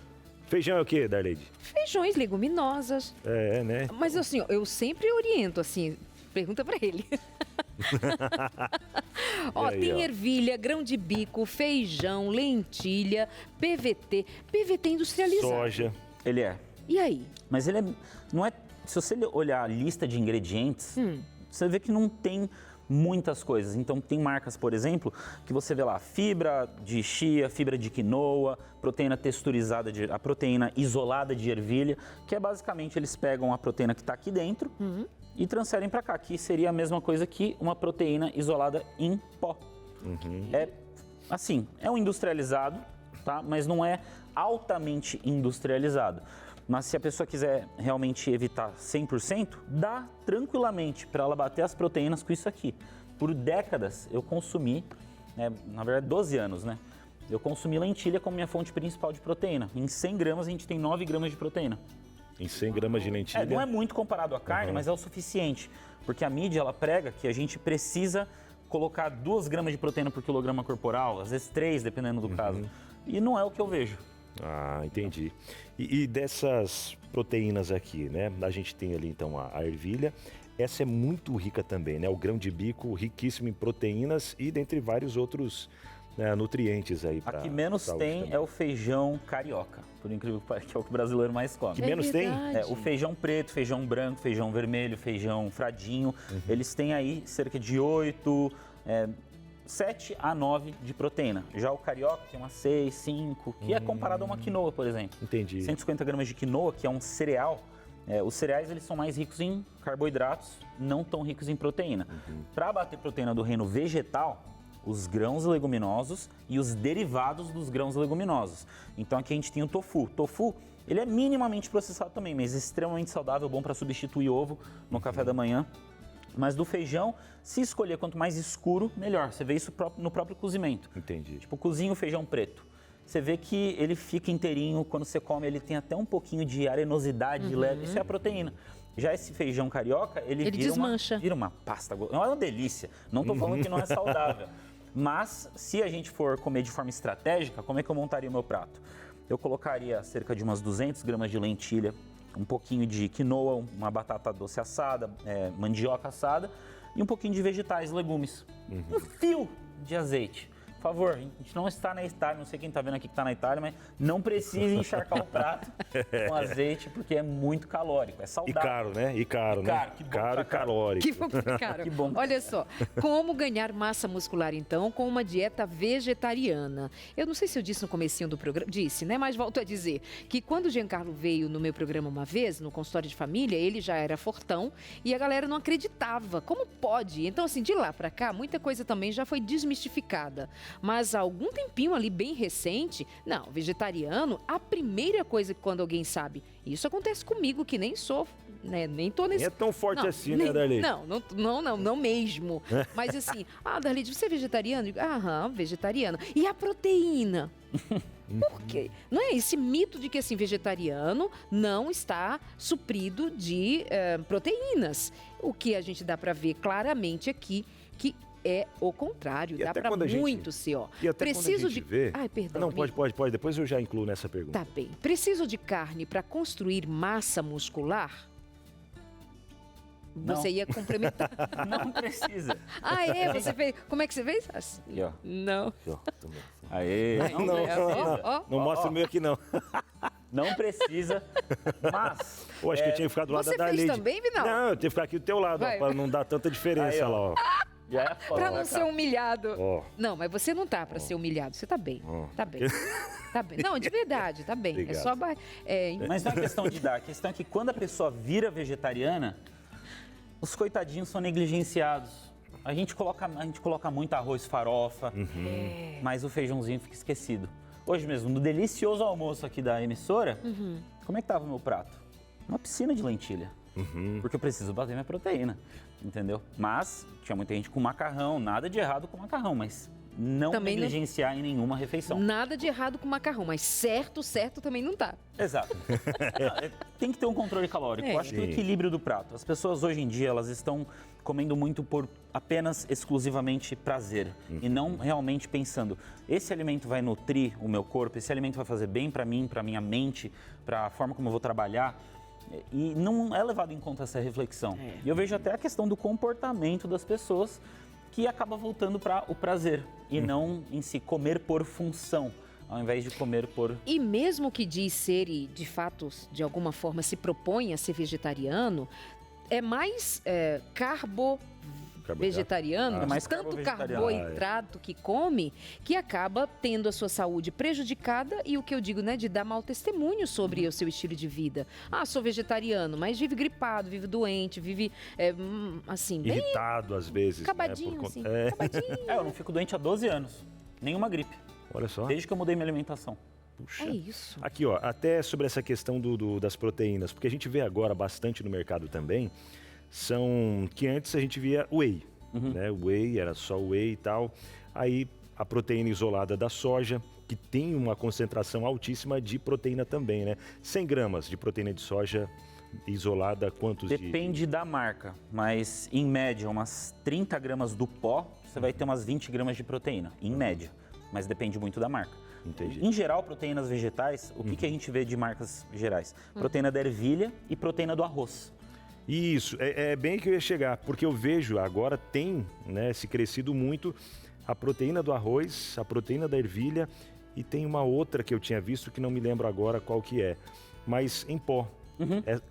Feijão é o quê, Darleide? Feijões, leguminosas. Né? Mas assim, eu sempre oriento, assim, pergunta pra ele. Tem ervilha, grão de bico, feijão, lentilha, PVT industrializado. Soja. Ele é. E aí? Mas ele não é... Se você olhar a lista de ingredientes, você vê que não tem muitas coisas. Então, tem marcas, por exemplo, que você vê lá fibra de chia, fibra de quinoa, proteína texturizada, a proteína isolada de ervilha, que é basicamente eles pegam a proteína que está aqui dentro e transferem para cá, que seria a mesma coisa que uma proteína isolada em pó. É um industrializado, tá? Mas não é altamente industrializado. Mas se a pessoa quiser realmente evitar 100%, dá tranquilamente para ela bater as proteínas com isso aqui. Por décadas eu consumi, na verdade 12 anos, né? Eu consumi lentilha como minha fonte principal de proteína. Em 100 gramas a gente tem 9 gramas de proteína. Em 100 gramas de lentilha? Não é muito comparado à carne, mas é o suficiente. Porque a mídia, ela prega que a gente precisa colocar 2 gramas de proteína por quilograma corporal, às vezes 3, dependendo do caso. E não é o que eu vejo. Ah, entendi. E dessas proteínas aqui, né? A gente tem ali então a ervilha. Essa é muito rica também, né? O grão de bico, riquíssimo em proteínas e dentre vários outros nutrientes aí. A que menos tem também é o feijão carioca, por incrível que pareça, que é o que o brasileiro mais come. Que menos tem? O feijão preto, feijão branco, feijão vermelho, feijão fradinho. Eles têm aí cerca de 7 a 9 de proteína. Já o carioca tem umas 6, 5, que é comparado a uma quinoa, por exemplo. Entendi. 150 gramas de quinoa, que é um cereal. Os cereais eles são mais ricos em carboidratos, não tão ricos em proteína. Para bater proteína do reino vegetal, os grãos leguminosos e os derivados dos grãos leguminosos. Então aqui a gente tem o tofu. O tofu, ele é minimamente processado também, mas extremamente saudável, bom para substituir ovo no café da manhã. Mas do feijão, se escolher quanto mais escuro, melhor. Você vê isso no próprio cozimento. Entendi. Tipo, cozinha o feijão preto. Você vê que ele fica inteirinho, quando você come ele tem até um pouquinho de arenosidade de leve. Isso é a proteína. Já esse feijão carioca, ele desmancha. Vira uma pasta. É uma delícia. Não estou falando que não é saudável. Mas, se a gente for comer de forma estratégica, como é que eu montaria o meu prato? Eu colocaria cerca de umas 200 gramas de lentilha, um pouquinho de quinoa, uma batata doce assada, mandioca assada e um pouquinho de vegetais, legumes. Um fio de azeite. Por favor, a gente não está na Itália, não sei quem está vendo aqui que está na Itália, mas não precisa encharcar o prato com azeite, porque é muito calórico, é saudável. E caro, né? E caro, né? Caro e calórico. Que bom, caro. Que bom. Olha só, como ganhar massa muscular, então, com uma dieta vegetariana? Eu não sei se eu disse no comecinho do programa, disse, né? Mas volto a dizer que quando o Giancarlo veio no meu programa uma vez, no consultório de família, ele já era fortão e a galera não acreditava. Como pode? Então, assim, de lá pra cá, muita coisa também já foi desmistificada. Mas há algum tempinho ali, bem recente, não, vegetariano, a primeira coisa que quando alguém sabe, isso acontece comigo, que nem sou, né, nem tô nesse... Nem é tão forte assim, né, Darleide? Não mesmo. Mas assim, Darleide, você é vegetariano? Aham, vegetariano. E a proteína? Por quê? Não é esse mito de que, assim, vegetariano não está suprido de proteínas. O que a gente dá para ver claramente aqui, que é o contrário, dá para muito ser, ó. E até preciso quando a gente vê... Ai, perdão. Não, pode. Depois eu já incluo nessa pergunta. Tá bem. Preciso de carne para construir massa muscular? Você ia complementar. Não precisa. Ah, é? Você fez. Como é que você fez? Assim. Aqui, ó. Não. Aê. Não mostra o meu aqui, não. Não precisa, mas... Eu acho que eu tinha que ficar do lado Você da fez Lady. também, Vinal? Não, eu tenho que ficar aqui do teu lado, Vai. para não dar tanta diferença Aí, ó. lá, ó. Já é foda, Pra não né, ser cara? humilhado. Ó. Não, mas você não tá pra ser humilhado. Você tá bem. Tá bem. Tá bem. Não, de verdade, tá bem. Obrigado. É só. Mas não é questão de dar, a questão é que quando a pessoa vira vegetariana, os coitadinhos são negligenciados. A gente coloca muito arroz, farofa, mas o feijãozinho fica esquecido. Hoje mesmo, no delicioso almoço aqui da emissora, como é que tava o meu prato? Uma piscina de lentilha. Porque eu preciso bater minha proteína, entendeu? Mas tinha muita gente com macarrão, nada de errado com macarrão, mas não Também negligenciar em nenhuma refeição. Nada de errado com macarrão, mas certo também não tá. Exato. Tem que ter um controle calórico. Eu acho que o equilíbrio do prato. As pessoas hoje em dia, elas estão comendo muito por apenas, exclusivamente prazer. E não realmente pensando, esse alimento vai nutrir o meu corpo, esse alimento vai fazer bem para mim, para minha mente, para a forma como eu vou trabalhar. E não é levado em conta essa reflexão. E eu vejo até a questão do comportamento das pessoas que acaba voltando para o prazer e não em si comer por função, ao invés de comer por... E mesmo que diz ser e, de fato, de alguma forma se propõe a ser vegetariano, é mais vegetariano, É mais tanto carbo-vegetariano. carboidrato que come, que acaba tendo a sua saúde prejudicada e o que eu digo, né, de dar mau testemunho sobre o seu estilo de vida. Ah, sou vegetariano, mas vive gripado, vive doente, vive, assim, bem Irritado às vezes. acabadinho, né, assim, É. acabadinho. eu não fico doente há 12 anos, nenhuma gripe, Olha só. desde que eu mudei minha alimentação. Puxa. É isso. Aqui, ó, até sobre essa questão das proteínas, porque a gente vê agora bastante no mercado também, são que antes a gente via whey, né? Whey, era só whey e tal. Aí a proteína isolada da soja, que tem uma concentração altíssima de proteína também, né? 100 gramas de proteína de soja isolada, quantos Depende da marca, mas em média, umas 30 gramas do pó, você vai ter umas 20 gramas de proteína, em média. Mas depende muito da marca. Entendi. Em geral, proteínas vegetais, o que a gente vê de marcas gerais? Proteína da ervilha e proteína do arroz. Isso, é bem que eu ia chegar, porque eu vejo agora tem, né, se crescido muito a proteína do arroz, a proteína da ervilha e tem uma outra que eu tinha visto que não me lembro agora qual que é, mas em pó.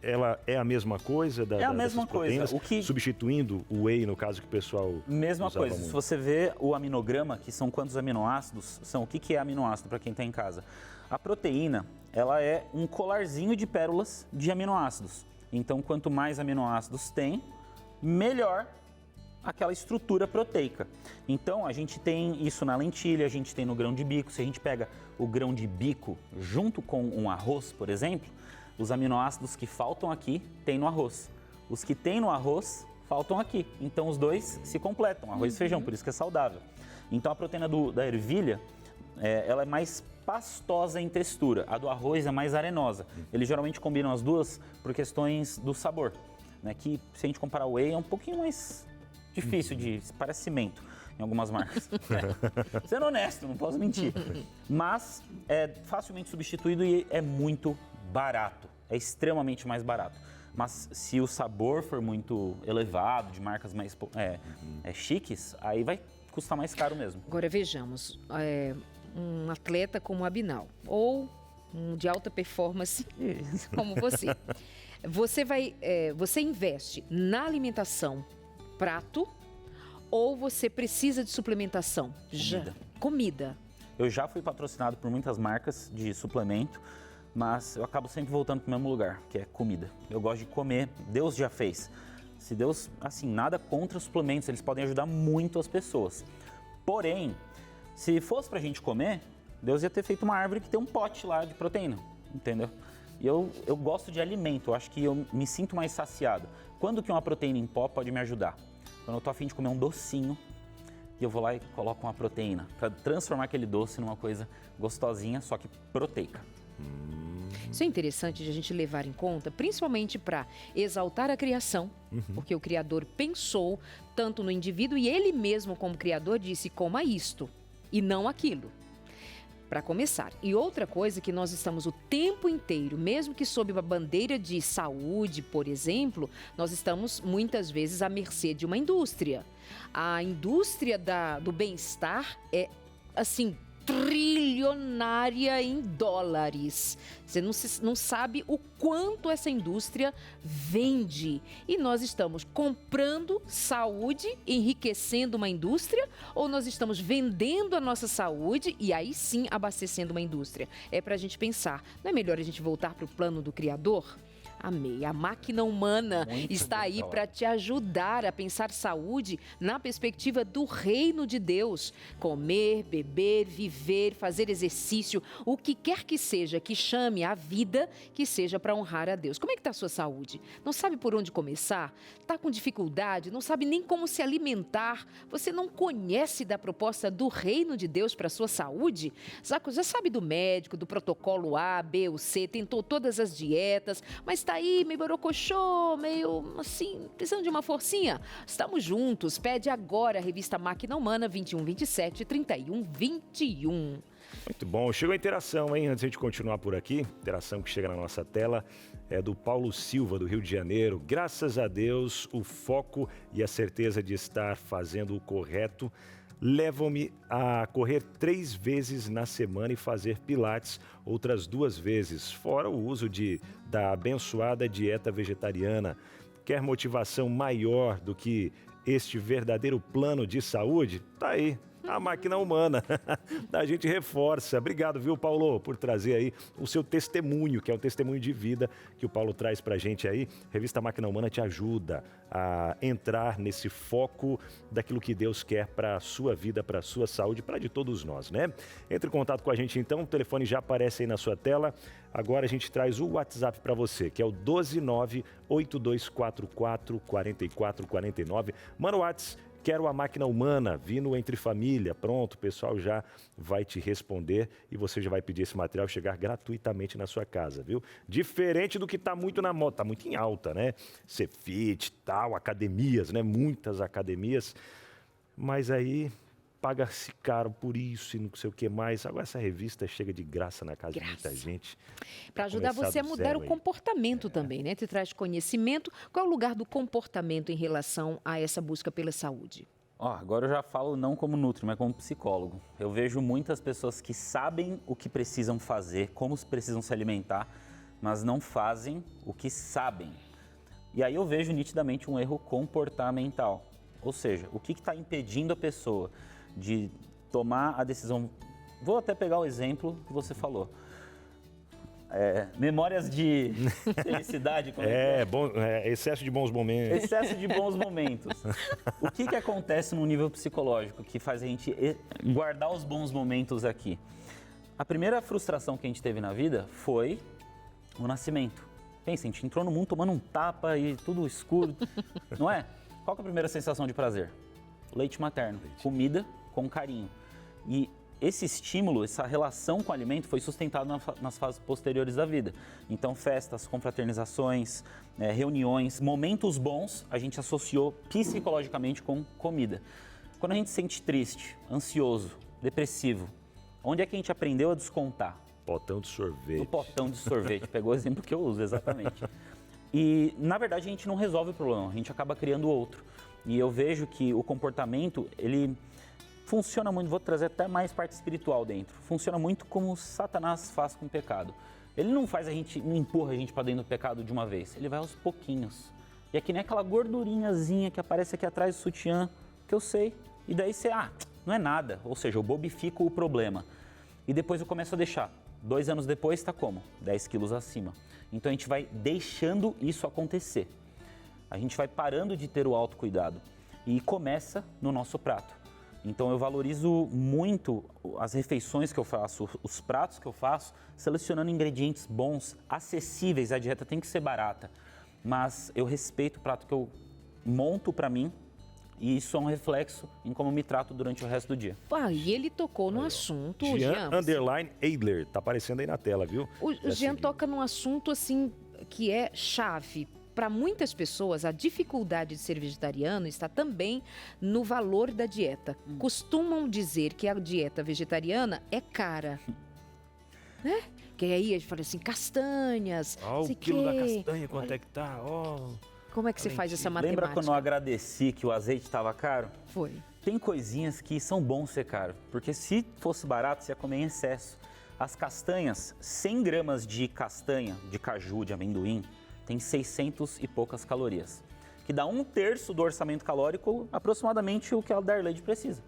Ela é a mesma coisa É a mesma dessas proteínas, coisa. Substituindo o whey, no caso que o pessoal Mesma usava coisa, muito. se você vê o aminograma, que são quantos aminoácidos, o que é aminoácido para quem está em casa? A proteína, ela é um colarzinho de pérolas de aminoácidos. Então, quanto mais aminoácidos tem, melhor aquela estrutura proteica. Então, a gente tem isso na lentilha, a gente tem no grão de bico. Se a gente pega o grão de bico junto com um arroz, por exemplo, os aminoácidos que faltam aqui tem no arroz. Os que tem no arroz faltam aqui. Então, os dois se completam, arroz e feijão, por isso que é saudável. Então, a proteína da ervilha, ela é mais pastosa em textura. A do arroz é mais arenosa. Eles geralmente combinam as duas por questões do sabor, né? Que se a gente comparar o whey é um pouquinho mais difícil parece cimento em algumas marcas. Sendo honesto, não posso mentir. Mas é facilmente substituído e é muito barato. É extremamente mais barato. Mas se o sabor for muito elevado, de marcas mais chiques, aí vai custar mais caro mesmo. Agora vejamos, um atleta como o Abinal, ou um de alta performance como você. Você investe na alimentação prato ou você precisa de suplementação? Comida. Eu já fui patrocinado por muitas marcas de suplemento, mas eu acabo sempre voltando para o mesmo lugar, que é comida. Eu gosto de comer, Deus já fez. Se Deus, assim, nada contra os suplementos, eles podem ajudar muito as pessoas. Porém, se fosse pra gente comer, Deus ia ter feito uma árvore que tem um pote lá de proteína, entendeu? E eu gosto de alimento, eu acho que eu me sinto mais saciado. Quando que uma proteína em pó pode me ajudar? Quando eu tô a fim de comer um docinho, e eu vou lá e coloco uma proteína, para transformar aquele doce numa coisa gostosinha, só que proteica. Isso é interessante de a gente levar em conta, principalmente para exaltar a criação, porque o Criador pensou tanto no indivíduo e ele mesmo, como Criador, disse: coma isto e não aquilo. para começar. E outra coisa que nós estamos o tempo inteiro, mesmo que sob uma bandeira de saúde, por exemplo, nós estamos muitas vezes à mercê de uma indústria. A indústria do bem-estar é, assim, trilionária em dólares. Você não sabe o quanto essa indústria vende. E nós estamos comprando saúde, enriquecendo uma indústria, ou nós estamos vendendo a nossa saúde e aí sim abastecendo uma indústria? É para a gente pensar. Não é melhor a gente voltar para o plano do Criador? Amei. A máquina humana está aí para te ajudar a pensar saúde na perspectiva do reino de Deus. Comer, beber, viver, fazer exercício, o que quer que seja que chame a vida, que seja para honrar a Deus. Como é que está a sua saúde? Não sabe por onde começar? Está com dificuldade? Não sabe nem como se alimentar? Você não conhece da proposta do reino de Deus para a sua saúde? Já sabe do médico, do protocolo A, B ou C, tentou todas as dietas, mas está aí meio borocochô, meio assim, precisando de uma forcinha? Estamos juntos. Pede agora a revista Máquina Humana 2127 3121. Muito bom. Chegou a interação, hein? Antes de a gente continuar por aqui, interação que chega na nossa tela é do Paulo Silva, do Rio de Janeiro. Graças a Deus, o foco e a certeza de estar fazendo o correto levam-me a correr 3 vezes na semana e fazer pilates outras 2 vezes, fora o uso da abençoada dieta vegetariana. Quer motivação maior do que este verdadeiro plano de saúde? Tá aí. A máquina humana. A gente reforça. Obrigado, viu, Paulo, por trazer aí o seu testemunho, que é um testemunho de vida que o Paulo traz pra gente aí. Revista Máquina Humana te ajuda a entrar nesse foco daquilo que Deus quer para a sua vida, para a sua saúde, para de todos nós, né? Entre em contato com a gente então, o telefone já aparece aí na sua tela. Agora a gente traz o WhatsApp para você, que é o 12982444449. Manda o WhatsApp. Quero a máquina humana, vindo entre família, pronto, o pessoal já vai te responder e você já vai pedir esse material chegar gratuitamente na sua casa, viu? Diferente do que está muito na moda, está muito em alta, né? Ser fit, tal, academias, né? Muitas academias, mas aí paga-se caro por isso e não sei o que mais. Agora essa revista chega de graça na casa de muita gente. Para ajudar você a mudar o comportamento também, né? Te traz conhecimento. Qual é o lugar do comportamento em relação a essa busca pela saúde? Agora eu já falo não como nutri, mas como psicólogo. Eu vejo muitas pessoas que sabem o que precisam fazer, como precisam se alimentar, mas não fazem o que sabem. E aí eu vejo nitidamente um erro comportamental. Ou seja, o que está impedindo a pessoa de tomar a decisão? Vou até pegar o exemplo que você falou. Memórias de felicidade. Excesso de bons momentos. Excesso de bons momentos. O que acontece no nível psicológico que faz a gente guardar os bons momentos aqui? A primeira frustração que a gente teve na vida foi o nascimento. Pensa, a gente entrou no mundo tomando um tapa e tudo escuro, não é? Qual que é a primeira sensação de prazer? Leite materno, comida com carinho. E esse estímulo, essa relação com o alimento foi sustentado nas fases posteriores da vida. Então, festas, confraternizações, reuniões, momentos bons, a gente associou psicologicamente com comida. Quando a gente se sente triste, ansioso, depressivo, onde é que a gente aprendeu a descontar? Potão de sorvete. No potão de sorvete, pegou o exemplo que eu uso, exatamente. E, na verdade, a gente não resolve o problema, a gente acaba criando outro. E eu vejo que o comportamento, ele funciona muito, vou trazer até mais parte espiritual dentro, funciona muito como Satanás faz com o pecado. Ele não empurra a gente para dentro do pecado de uma vez, ele vai aos pouquinhos. E é que nem aquela gordurinhazinha que aparece aqui atrás do sutiã, que eu sei, e daí você, não é nada, ou seja, eu bobifico o problema. E depois eu começo a deixar. 2 anos depois está como? 10 quilos acima. Então a gente vai deixando isso acontecer. A gente vai parando de ter o autocuidado e começa no nosso prato. Então eu valorizo muito as refeições que eu faço, os pratos que eu faço, selecionando ingredientes bons, acessíveis. A dieta tem que ser barata, mas eu respeito o prato que eu monto para mim e isso é um reflexo em como me trato durante o resto do dia. E ele tocou no assunto, Jean _Adler, tá aparecendo aí na tela, viu? O Jean toca num assunto assim que é chave para muitas pessoas, a dificuldade de ser vegetariano está também no valor da dieta. Costumam dizer que a dieta vegetariana é cara. Né? Que aí a gente fala assim, castanhas, Ó, o quilo da castanha, quanto é que tá? Ó. Como é que você faz essa matemática? Lembra quando eu agradeci que o azeite estava caro? Foi. Tem coisinhas que são bom ser caro, porque se fosse barato, você ia comer em excesso. As castanhas, 100 gramas de castanha, de caju, de amendoim, tem 600 e poucas calorias, que dá 1/3 do orçamento calórico, aproximadamente o que a Darleide precisa.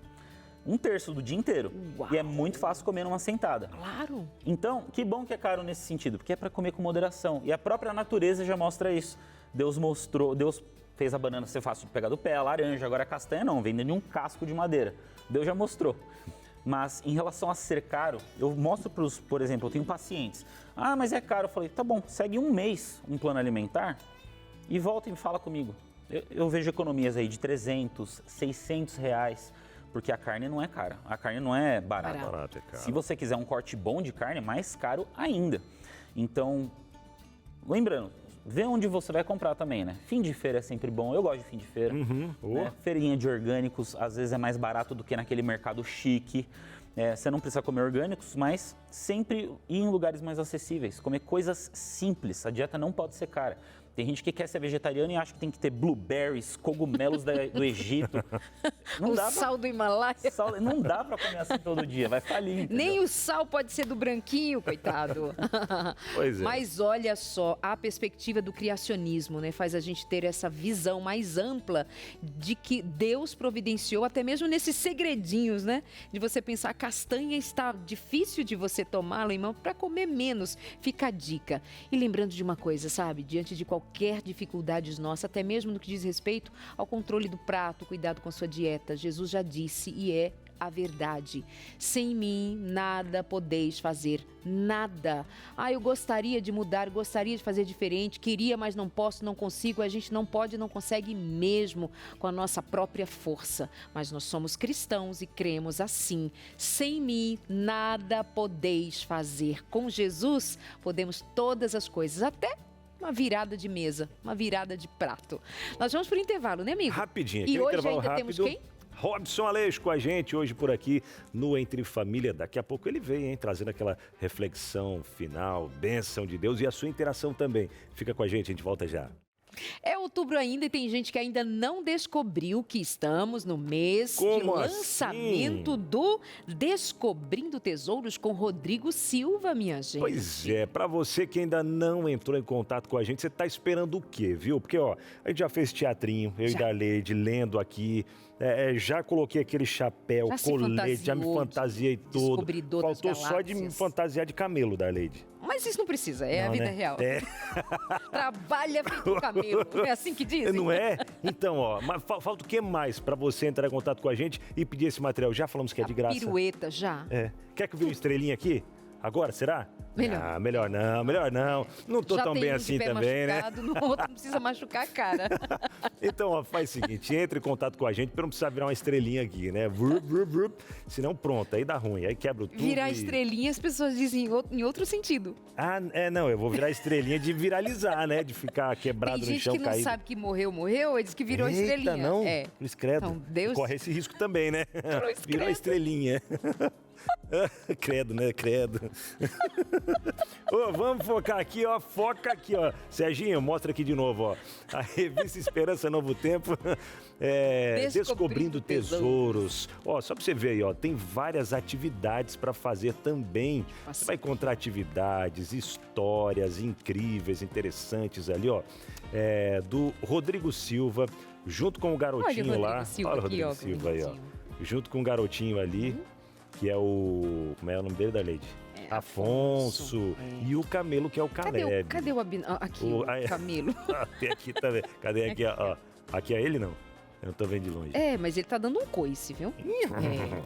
1/3 do dia inteiro. Uau. E é muito fácil comer numa sentada. Claro. Então, que bom que é caro nesse sentido, porque é para comer com moderação. E a própria natureza já mostra isso. Deus fez a banana ser fácil de pegar do pé, a laranja, agora a castanha não, vem de um casco de madeira. Deus já mostrou. Mas em relação a ser caro, eu mostro por exemplo, eu tenho pacientes. Ah, mas é caro. Eu falei, tá bom, segue um mês um plano alimentar e volta e fala comigo. Eu vejo economias aí de 300, 600 reais, porque a carne não é cara. A carne não é barata. Barato, é caro. Se você quiser um corte bom de carne, é mais caro ainda. Então, lembrando, vê onde você vai comprar também, né? Fim de feira é sempre bom, eu gosto de fim de feira. Né? Feirinha de orgânicos, às vezes é mais barato do que naquele mercado chique. Você não precisa comer orgânicos, mas sempre ir em lugares mais acessíveis. Comer coisas simples, a dieta não pode ser cara. Tem gente que quer ser vegetariano e acha que tem que ter blueberries, cogumelos do Egito. Não dá sal do Himalaia. Não dá pra comer assim todo dia, vai falir. Entendeu? Nem o sal pode ser do branquinho, coitado. Pois é. Mas olha só, a perspectiva do criacionismo, né, faz a gente ter essa visão mais ampla de que Deus providenciou até mesmo nesses segredinhos, né? De você pensar, a castanha está difícil de você tomá-la, irmão, para comer menos. Fica a dica. E lembrando de uma coisa, sabe? Diante de qualquer dificuldade nossa, até mesmo no que diz respeito ao controle do prato, cuidado com a sua dieta, Jesus já disse e é a verdade. Sem mim, nada podeis fazer, nada. Ah, eu gostaria de mudar, gostaria de fazer diferente, queria, mas não posso, não consigo. A gente não pode, não consegue mesmo com a nossa própria força. Mas nós somos cristãos e cremos assim. Sem mim, nada podeis fazer. Com Jesus, podemos todas as coisas, até uma virada de mesa, uma virada de prato. Nós vamos para o intervalo, né, amigo? Rapidinho. E hoje ainda rápido. temos quem? Robson Aleixo com a gente hoje por aqui no Entre Família. Daqui a pouco ele vem, hein, trazendo aquela reflexão final, bênção de Deus e a sua interação também. Fica com a gente volta já. É outubro ainda e tem gente que ainda não descobriu que estamos no mês de lançamento assim? do Descobrindo Tesouros com Rodrigo Silva, minha gente. Pois é, para você que ainda não entrou em contato com a gente, você tá esperando o quê, viu? Porque, ó, a gente já fez teatrinho, eu e Darleide, lendo aqui, já coloquei aquele chapéu, colete, já me fantasiei todo. Faltou só de me fantasiar de camelo, Darleide. Mas isso não precisa, é não, a vida né? real. É. Trabalha feito um camelo, é assim que dizem? Não é? Então, ó, mas falta o que mais para você entrar em contato com a gente e pedir esse material? Já falamos que é de graça. Pirueta, já. Quer que eu vire estrelinha aqui? Agora, será? Melhor. Ah, melhor não, melhor não. Não tô tão bem assim também, né? No outro não precisa machucar a cara. Então, ó, faz o seguinte, entre em contato com a gente pra não precisar virar uma estrelinha aqui, né? Senão, pronto, aí dá ruim, aí quebra tudo. Virar estrelinha, as pessoas dizem em outro sentido. Ah, não, eu vou virar estrelinha de viralizar, né? De ficar quebrado no chão, caído. Tem gente que não sabe que morreu, ele diz que virou estrelinha. Não, Cruz credo. Então, Deus... Corre esse risco também, né? Virou estrelinha. Credo, né? Credo. Ô, vamos focar aqui, ó. Foca aqui, ó. Serginho, mostra aqui de novo, ó. A revista Esperança Novo Tempo. Descobrindo Tesouros. Ó, só pra você ver aí, ó. Tem várias atividades para fazer também. Você vai encontrar atividades, histórias incríveis, interessantes ali, ó. Do Rodrigo Silva, junto com o garotinho lá. Olha o Rodrigo Silva aí, ó. Junto com o garotinho ali. Que é o... Como é o nome dele, Darleide? Afonso. E o camelo, que é o Caleb. Cadê o camelo? Tem aqui também. Cadê aqui, ó? Aqui é ele, não? Eu tô vendo de longe. Mas ele tá dando um coice, viu?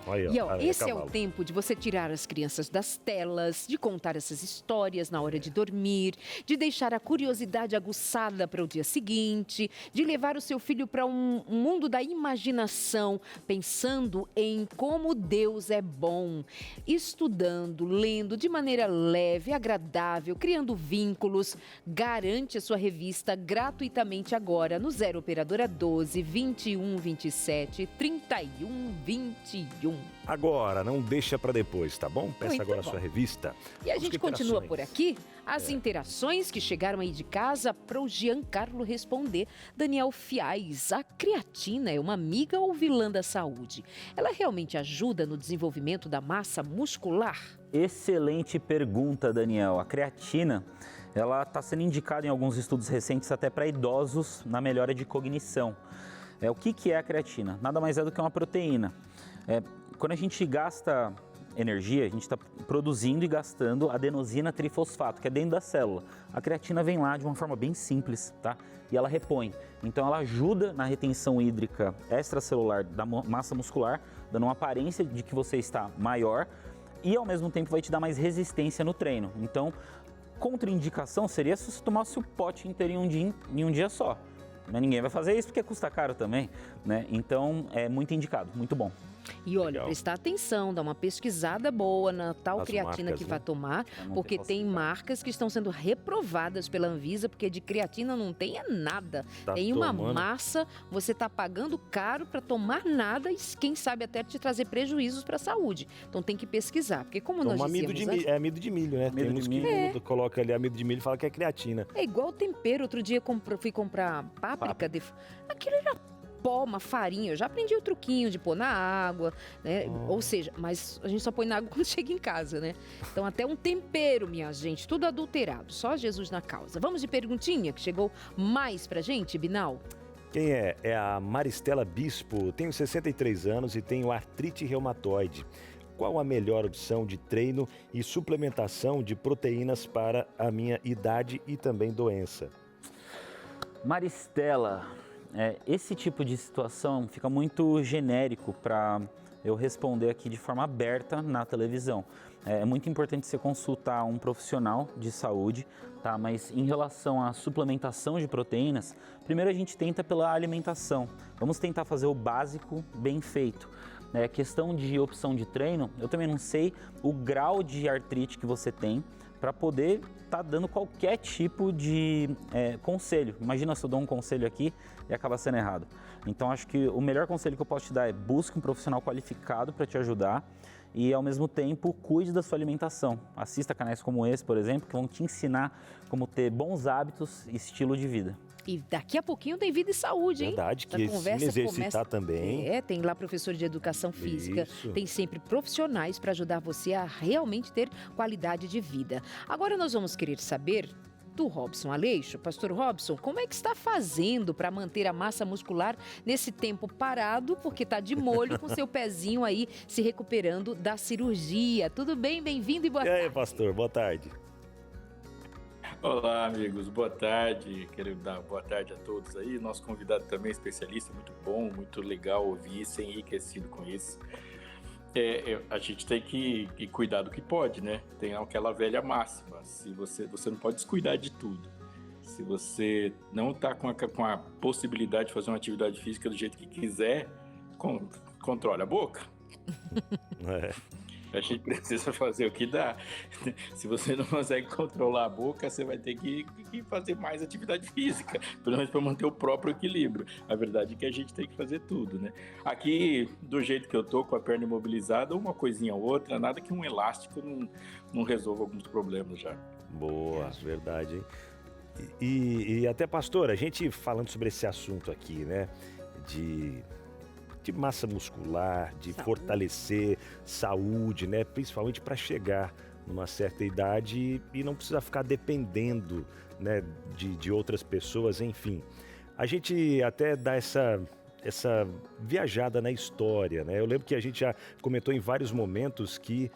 Olha, E ó, esse é o cavalo. tempo de você tirar as crianças das telas, de contar essas histórias na hora de dormir, de deixar a curiosidade aguçada para o dia seguinte, de levar o seu filho para um mundo da imaginação, pensando em como Deus é bom, estudando, lendo de maneira leve, agradável, criando vínculos. Garante a sua revista gratuitamente agora no 0 Operadora 12 21 27 31 21. Agora, não deixa para depois, tá bom? Peça Muito agora a bom. sua revista. E a Vamos gente com continua interações. por aqui, as interações que chegaram aí de casa para o Giancarlo responder. Daniel Fiais, a creatina é uma amiga ou vilã da saúde? Ela realmente ajuda no desenvolvimento da massa muscular? Excelente pergunta, Daniel. A creatina, ela está sendo indicada em alguns estudos recentes até para idosos na melhora de cognição. O que é a creatina? Nada mais é do que uma proteína. Quando a gente gasta energia, a gente está produzindo e gastando adenosina trifosfato, que é dentro da célula. A creatina vem lá de uma forma bem simples, tá? E ela repõe. Então ela ajuda na retenção hídrica extracelular da massa muscular, dando uma aparência de que você está maior e ao mesmo tempo vai te dar mais resistência no treino. Então, contraindicação seria se você tomasse o pote inteiro em um dia só. Mas ninguém vai fazer isso porque custa caro também, né? Então é muito indicado, muito bom. E olha, Legal. prestar atenção, dar uma pesquisada boa na tal As creatina marcas, que né? vai tomar, não porque ter tem falsificado. marcas que estão sendo reprovadas pela Anvisa, porque de creatina não tem nada. Tá Tem uma tomando. massa, você está pagando caro para tomar nada e quem sabe até te trazer prejuízos para a saúde. Então tem que pesquisar, porque como nós Toma amido dizíamos de antes, milho, amido de milho, né? Tem Amido uns de que coloca ali amido de milho e fala que é creatina. é igual tempero. Outro dia fui comprar páprica, aquilo era pó, uma farinha. Eu já aprendi o truquinho de pôr na água, né? Ou seja, mas a gente só põe na água quando chega em casa, né? Então até um tempero, minha gente, tudo adulterado. Só Jesus na causa. Vamos de perguntinha que chegou mais pra gente, Binal? Quem é? É a Maristela Bispo. Tenho 63 anos e tenho artrite reumatoide. Qual a melhor opção de treino e suplementação de proteínas para a minha idade e também doença? Maristela, esse tipo de situação fica muito genérico para eu responder aqui de forma aberta na televisão. É muito importante você consultar um profissional de saúde, tá? Mas em relação à suplementação de proteínas, primeiro a gente tenta pela alimentação. Vamos tentar fazer o básico bem feito. Questão de opção de treino, eu também não sei o grau de artrite que você tem para poder estar dando qualquer tipo de conselho. Imagina se eu dou um conselho aqui e acaba sendo errado. Então acho que o melhor conselho que eu posso te dar é busque um profissional qualificado para te ajudar e ao mesmo tempo cuide da sua alimentação. Assista canais como esse, por exemplo, que vão te ensinar como ter bons hábitos e estilo de vida. E daqui a pouquinho tem vida e saúde, hein? Verdade, A que conversa se exercitar começa- também. Tem lá professor de educação física, Isso. tem sempre profissionais para ajudar você a realmente ter qualidade de vida. Agora nós vamos querer saber do Robson Aleixo. Pastor Robson, como é que está fazendo para manter a massa muscular nesse tempo parado, porque está de molho com seu pezinho aí se recuperando da cirurgia? Tudo bem? Bem-vindo e boa E aí, tarde. pastor, boa tarde. Olá, amigos, boa tarde. Quero dar boa tarde a todos aí. Nosso convidado também é especialista, muito bom, muito legal ouvir, ser enriquecido com isso. A gente tem que cuidar do que pode, né? Tem aquela velha máxima: se você não pode descuidar de tudo. Se você não está com a possibilidade de fazer uma atividade física do jeito que quiser, controle a boca. A gente precisa fazer o que dá. Se você não consegue controlar a boca, você vai ter que fazer mais atividade física, pelo menos para manter o próprio equilíbrio. A verdade é que a gente tem que fazer tudo, né? Aqui, do jeito que eu tô, com a perna imobilizada, uma coisinha ou outra, nada que um elástico não resolva alguns problemas já. Boa, verdade, hein? E até, pastor, a gente falando sobre esse assunto aqui, né? De massa muscular, de fortalecer saúde, né? Principalmente para chegar numa certa idade e não precisa ficar dependendo, né, de outras pessoas, enfim. A gente até dá essa viajada na história, né? Eu lembro que a gente já comentou em vários momentos que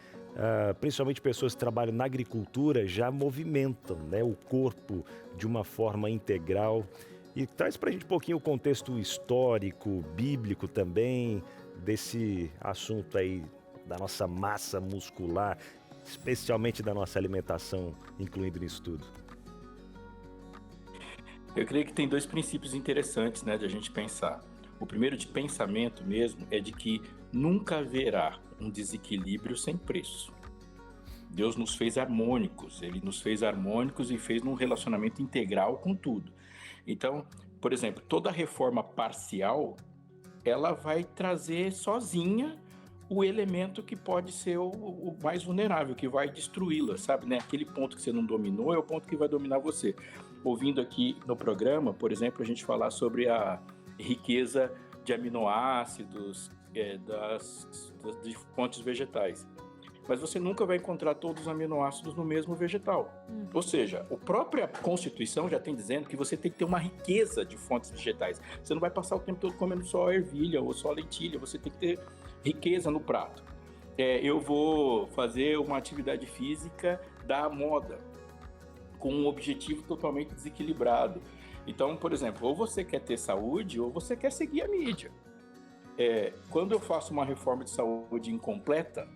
principalmente pessoas que trabalham na agricultura já movimentam, né, o corpo de uma forma integral. E traz pra gente um pouquinho o contexto histórico, bíblico também, desse assunto aí da nossa massa muscular, especialmente da nossa alimentação, incluindo nisso tudo. Eu creio que tem 2 princípios interessantes, né, de a gente pensar. O primeiro de pensamento mesmo é de que nunca haverá um desequilíbrio sem preço. Deus nos fez harmônicos, Ele nos fez harmônicos e fez num relacionamento integral com tudo. Então, por exemplo, toda reforma parcial, ela vai trazer sozinha o elemento que pode ser o mais vulnerável, que vai destruí-la, sabe? Né? Aquele ponto que você não dominou é o ponto que vai dominar você. Ouvindo aqui no programa, por exemplo, a gente falar sobre a riqueza de aminoácidos de fontes vegetais. Mas você nunca vai encontrar todos os aminoácidos no mesmo vegetal. Ou seja, a própria Constituição já tem dizendo que você tem que ter uma riqueza de fontes vegetais. Você não vai passar o tempo todo comendo só ervilha ou só lentilha, você tem que ter riqueza no prato. Eu vou fazer uma atividade física da moda, com um objetivo totalmente desequilibrado. Então, por exemplo, ou você quer ter saúde ou você quer seguir a mídia. Quando eu faço uma reforma de saúde incompleta,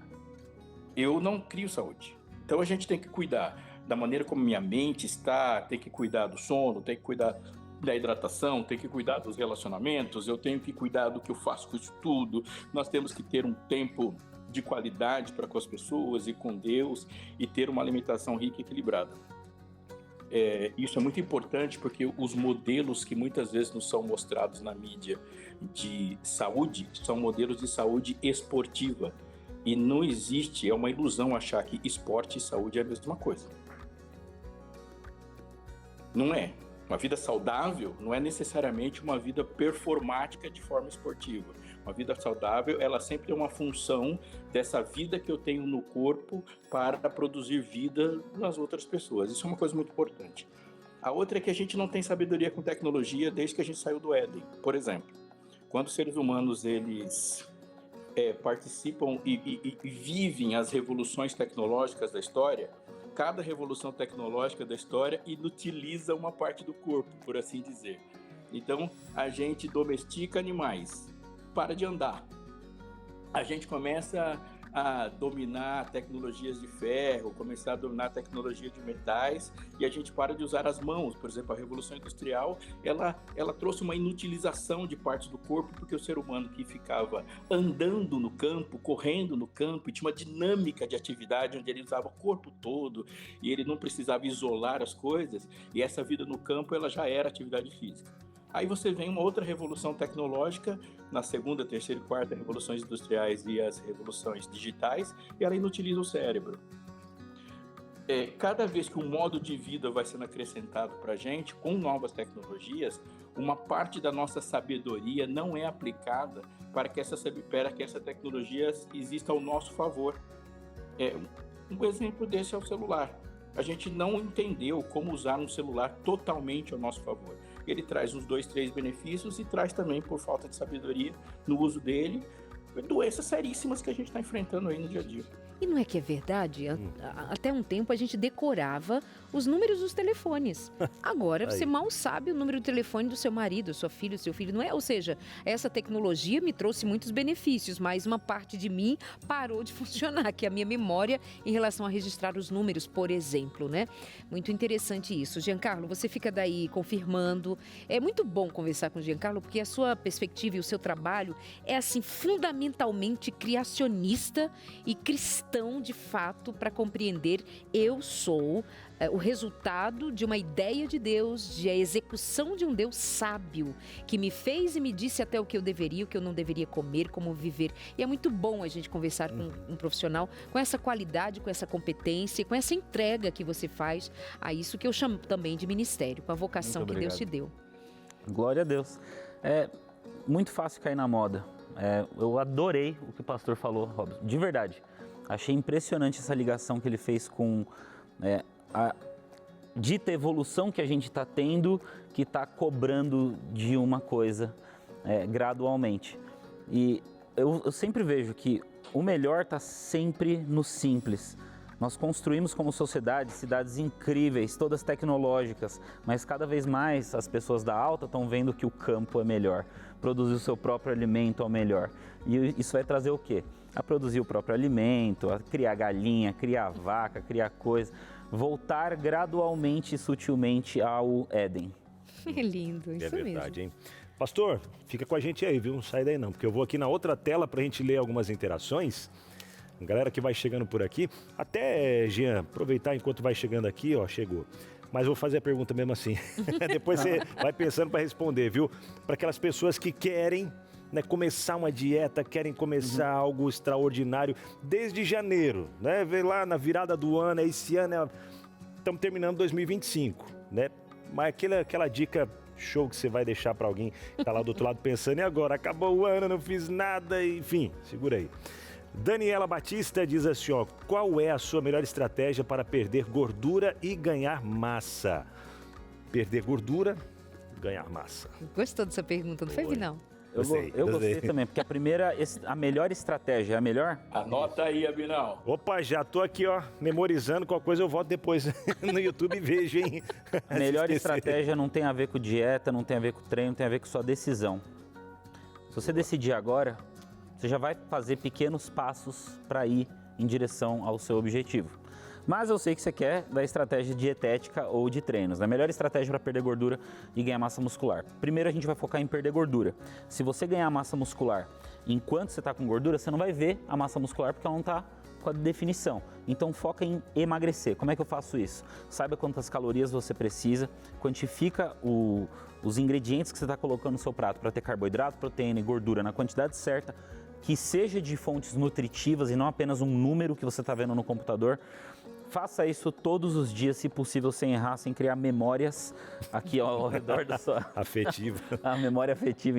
eu não crio saúde. Então a gente tem que cuidar da maneira como minha mente está, tem que cuidar do sono, tem que cuidar da hidratação, tem que cuidar dos relacionamentos, eu tenho que cuidar do que eu faço com isso tudo. Nós temos que ter um tempo de qualidade para com as pessoas e com Deus e ter uma alimentação rica e equilibrada. Isso é muito importante porque os modelos que muitas vezes nos são mostrados na mídia de saúde são modelos de saúde esportiva. E não existe, é uma ilusão achar que esporte e saúde é a mesma coisa. Não é. Uma vida saudável não é necessariamente uma vida performática de forma esportiva. Uma vida saudável, ela sempre é uma função dessa vida que eu tenho no corpo para produzir vida nas outras pessoas. Isso é uma coisa muito importante. A outra é que a gente não tem sabedoria com tecnologia desde que a gente saiu do Éden. Por exemplo, quando os seres humanos, eles participam e vivem as revoluções tecnológicas da história, cada revolução tecnológica da história inutiliza uma parte do corpo, por assim dizer. Então, a gente domestica animais, para de andar. A gente começa a dominar tecnologias de ferro, começar a dominar a tecnologia de metais e a gente para de usar as mãos. Por exemplo, a Revolução Industrial, ela trouxe uma inutilização de partes do corpo porque o ser humano que ficava andando no campo, correndo no campo, e tinha uma dinâmica de atividade onde ele usava o corpo todo e ele não precisava isolar as coisas, e essa vida no campo ela já era atividade física. Aí você vem uma outra revolução tecnológica, na segunda, terceira e quarta revoluções industriais e as revoluções digitais, e ela inutiliza o cérebro. Cada vez que um modo de vida vai sendo acrescentado para a gente, com novas tecnologias, uma parte da nossa sabedoria não é aplicada para que essa tecnologia exista ao nosso favor. Um exemplo desse é o celular. A gente não entendeu como usar um celular totalmente ao nosso favor. Ele traz uns 2, 3 benefícios e traz também, por falta de sabedoria no uso dele, doenças seríssimas que a gente está enfrentando aí no dia a dia. E não é que é verdade? Até um tempo a gente decorava os números dos telefones. Agora você mal sabe o número do telefone do seu marido, sua filha, seu filho, não é? Ou seja, essa tecnologia me trouxe muitos benefícios, mas uma parte de mim parou de funcionar, que é a minha memória em relação a registrar os números, por exemplo, né? Muito interessante isso. Giancarlo, você fica daí confirmando. É muito bom conversar com o Giancarlo, porque a sua perspectiva e o seu trabalho é, assim, fundamentalmente criacionista e cristão, de fato, para compreender eu sou o resultado de uma ideia de Deus, de a execução de um Deus sábio, que me fez e me disse até o que eu deveria, o que eu não deveria comer, como viver. E é muito bom a gente conversar com um profissional com essa qualidade, com essa competência, com essa entrega que você faz a isso que eu chamo também de ministério, com a vocação que Deus te deu. Glória a Deus. É muito fácil cair na moda. Eu adorei o que o pastor falou, Robson, de verdade. Achei impressionante essa ligação que ele fez com a dita evolução que a gente está tendo, que está cobrando de uma coisa gradualmente. E eu sempre vejo que o melhor está sempre no simples. Nós construímos como sociedade cidades incríveis, todas tecnológicas, mas cada vez mais as pessoas da alta estão vendo que o campo é melhor, produzir o seu próprio alimento é o melhor. E isso vai trazer o quê? A produzir o próprio alimento, a criar galinha, criar vaca, criar coisa, voltar gradualmente e sutilmente ao Éden. É lindo, isso É verdade, mesmo. hein? Pastor, fica com a gente aí, viu? Não sai daí não, porque eu vou aqui na outra tela pra gente ler algumas interações. Galera que vai chegando por aqui. Até, Jean, aproveitar enquanto vai chegando aqui, ó, chegou. Mas vou fazer a pergunta mesmo assim. Depois você vai pensando para responder, viu? Para aquelas pessoas que querem, né, começar uma dieta, querem começar algo extraordinário desde janeiro, né? Vê lá na virada do ano, esse ano estamos terminando 2025, né? Mas aquela dica show que você vai deixar para alguém que tá lá do outro lado pensando, e agora? Acabou o ano, não fiz nada, enfim, segura aí. Daniela Batista diz assim, ó, qual é a sua melhor estratégia para perder gordura e ganhar massa? Perder gordura, ganhar massa. Gostou dessa pergunta, não foi, Vinão? Eu gostei também, porque a melhor estratégia é a melhor? Anota aí, Abinão. Opa, já tô aqui, ó, memorizando, qualquer coisa eu volto depois no YouTube e vejo, hein? A melhor estratégia não tem a ver com dieta, não tem a ver com treino, tem a ver com sua decisão. Se você decidir agora, você já vai fazer pequenos passos para ir em direção ao seu objetivo. Mas eu sei que você quer da estratégia dietética ou de treinos. A melhor estratégia para perder gordura e ganhar massa muscular. Primeiro a gente vai focar em perder gordura. Se você ganhar massa muscular enquanto você está com gordura, você não vai ver a massa muscular porque ela não está com a definição. Então foca em emagrecer. Como é que eu faço isso? Saiba quantas calorias você precisa, quantifica os ingredientes que você está colocando no seu prato para ter carboidrato, proteína e gordura na quantidade certa, que seja de fontes nutritivas e não apenas um número que você está vendo no computador. Faça isso todos os dias, se possível, sem errar, sem criar memórias aqui ao redor da sua... Afetiva. A memória afetiva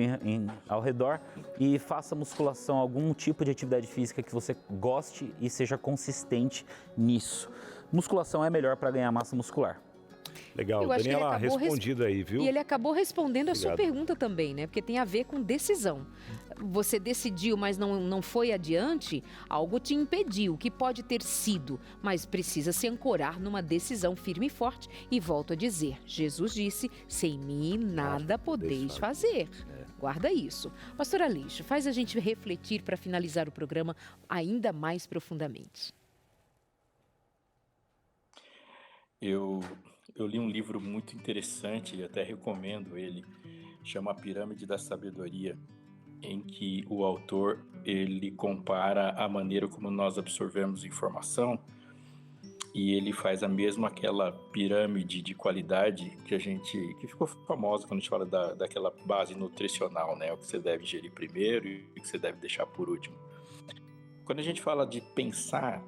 ao redor. E faça musculação, algum tipo de atividade física que você goste e seja consistente nisso. Musculação é melhor para ganhar massa muscular. Legal, Daniela, respondido aí, viu? E ele acabou respondendo a sua pergunta também, né? Porque tem a ver com decisão. Você decidiu, mas não foi adiante, algo te impediu, que pode ter sido, mas precisa se ancorar numa decisão firme e forte. E volto a dizer, Jesus disse, sem mim nada podeis fazer. Guarda isso. Pastor Aleixo, faz a gente refletir para finalizar o programa ainda mais profundamente. Eu li um livro muito interessante e até recomendo ele, chama A Pirâmide da Sabedoria, em que o autor ele compara a maneira como nós absorvemos informação e ele faz a mesma aquela pirâmide de qualidade que ficou famosa quando a gente fala daquela base nutricional, né? O que você deve ingerir primeiro e o que você deve deixar por último. Quando a gente fala de pensar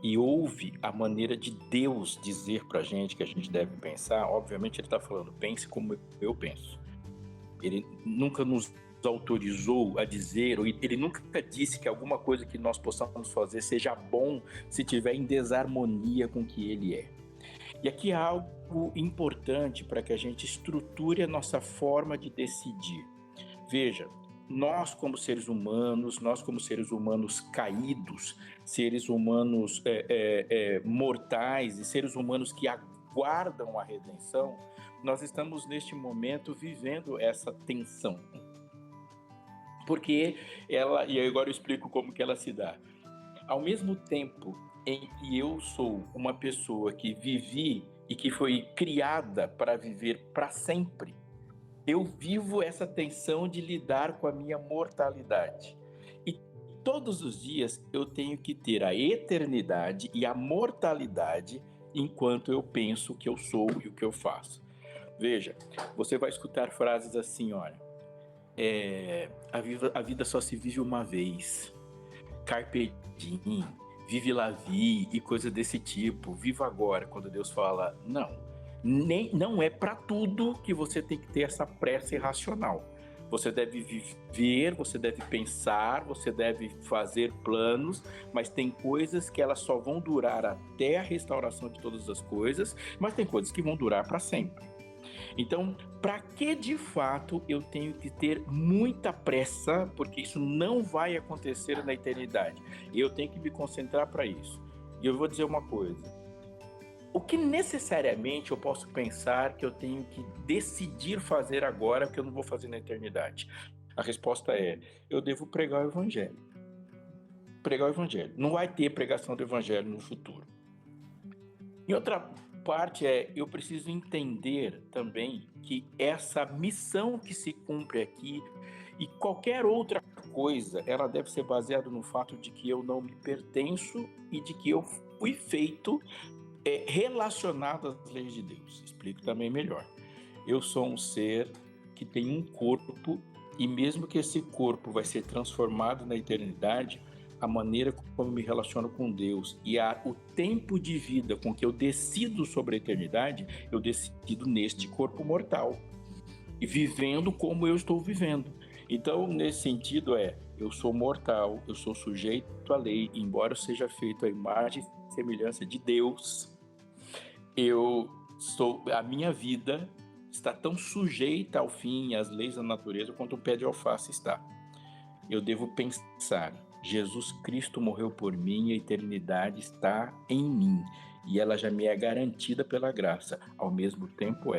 e ouve a maneira de Deus dizer pra gente que a gente deve pensar, obviamente ele está falando, pense como eu penso. Ele nunca nos autorizou a dizer, ou ele nunca disse que alguma coisa que nós possamos fazer seja bom se estiver em desarmonia com o que ele é. E aqui há algo importante para que a gente estruture a nossa forma de decidir. Veja, nós como seres humanos caídos, seres humanos mortais e seres humanos que aguardam a redenção, nós estamos neste momento vivendo essa tensão. Porque ela, e agora eu explico como que ela se dá. Ao mesmo tempo em que eu sou uma pessoa que vivi e que foi criada para viver para sempre, eu vivo essa tensão de lidar com a minha mortalidade. E todos os dias eu tenho que ter a eternidade e a mortalidade enquanto eu penso o que eu sou e o que eu faço. Veja, você vai escutar frases assim, olha, a vida só se vive uma vez, carpe diem, vive la vie e coisa desse tipo, viva agora, quando Deus fala, não é para tudo que você tem que ter essa pressa irracional. Você deve viver, você deve pensar, você deve fazer planos, mas tem coisas que elas só vão durar até a restauração de todas as coisas, mas tem coisas que vão durar para sempre. Então, para que de fato eu tenho que ter muita pressa, porque isso não vai acontecer na eternidade. Eu tenho que me concentrar para isso. E eu vou dizer uma coisa. O que necessariamente eu posso pensar que eu tenho que decidir fazer agora, que eu não vou fazer na eternidade? A resposta é, eu devo pregar o evangelho. Pregar o evangelho. Não vai ter pregação do evangelho no futuro. E outra parte eu preciso entender também que essa missão que se cumpre aqui e qualquer outra coisa, ela deve ser baseada no fato de que eu não me pertenço e de que eu fui feito relacionado às leis de Deus. Explico também melhor. Eu sou um ser que tem um corpo e mesmo que esse corpo vai ser transformado na eternidade, a maneira como eu me relaciono com Deus e o tempo de vida com que eu decido sobre a eternidade, eu decido neste corpo mortal e vivendo como eu estou vivendo. Então, nesse sentido eu sou mortal, eu sou sujeito à lei, embora eu seja feito à imagem e semelhança de Deus, a minha vida está tão sujeita ao fim e às leis da natureza quanto o pé de alface está. Eu devo pensar, Jesus Cristo morreu por mim e a eternidade está em mim. E ela já me é garantida pela graça. Ao mesmo tempo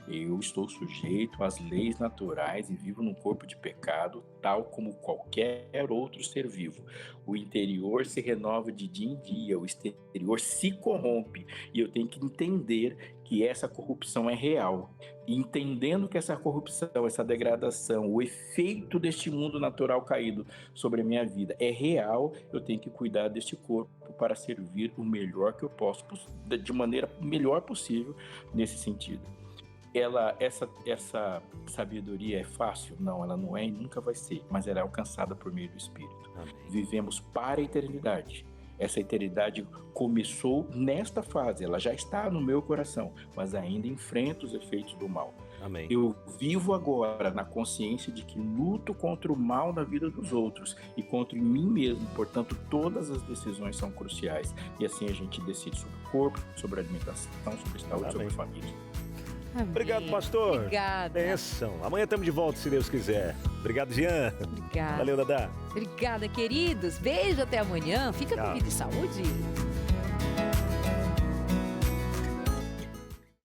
eu estou sujeito às leis naturais e vivo num corpo de pecado, tal como qualquer outro ser vivo. O interior se renova de dia em dia, o exterior se corrompe. E eu tenho que entender que essa corrupção é real. E entendendo que essa corrupção, essa degradação, o efeito deste mundo natural caído sobre a minha vida é real, eu tenho que cuidar deste corpo para servir o melhor que eu posso, de maneira melhor possível nesse sentido. Essa sabedoria é fácil? Não, ela não é e nunca vai ser, mas ela é alcançada por meio do Espírito. Amém. Vivemos para a eternidade. Essa eternidade começou nesta fase, ela já está no meu coração, mas ainda enfrenta os efeitos do mal. Amém. Eu vivo agora na consciência de que luto contra o mal na vida dos outros e contra mim mesmo, portanto todas as decisões são cruciais e assim a gente decide sobre o corpo, sobre a alimentação, sobre a saúde, sobre a família. Amém. Obrigado, pastor. Obrigada. Benção. Amanhã estamos de volta, se Deus quiser. Obrigado, Jean. Obrigada. Valeu, Dadá. Obrigada, queridos. Beijo, até amanhã. Fica com vida e saúde.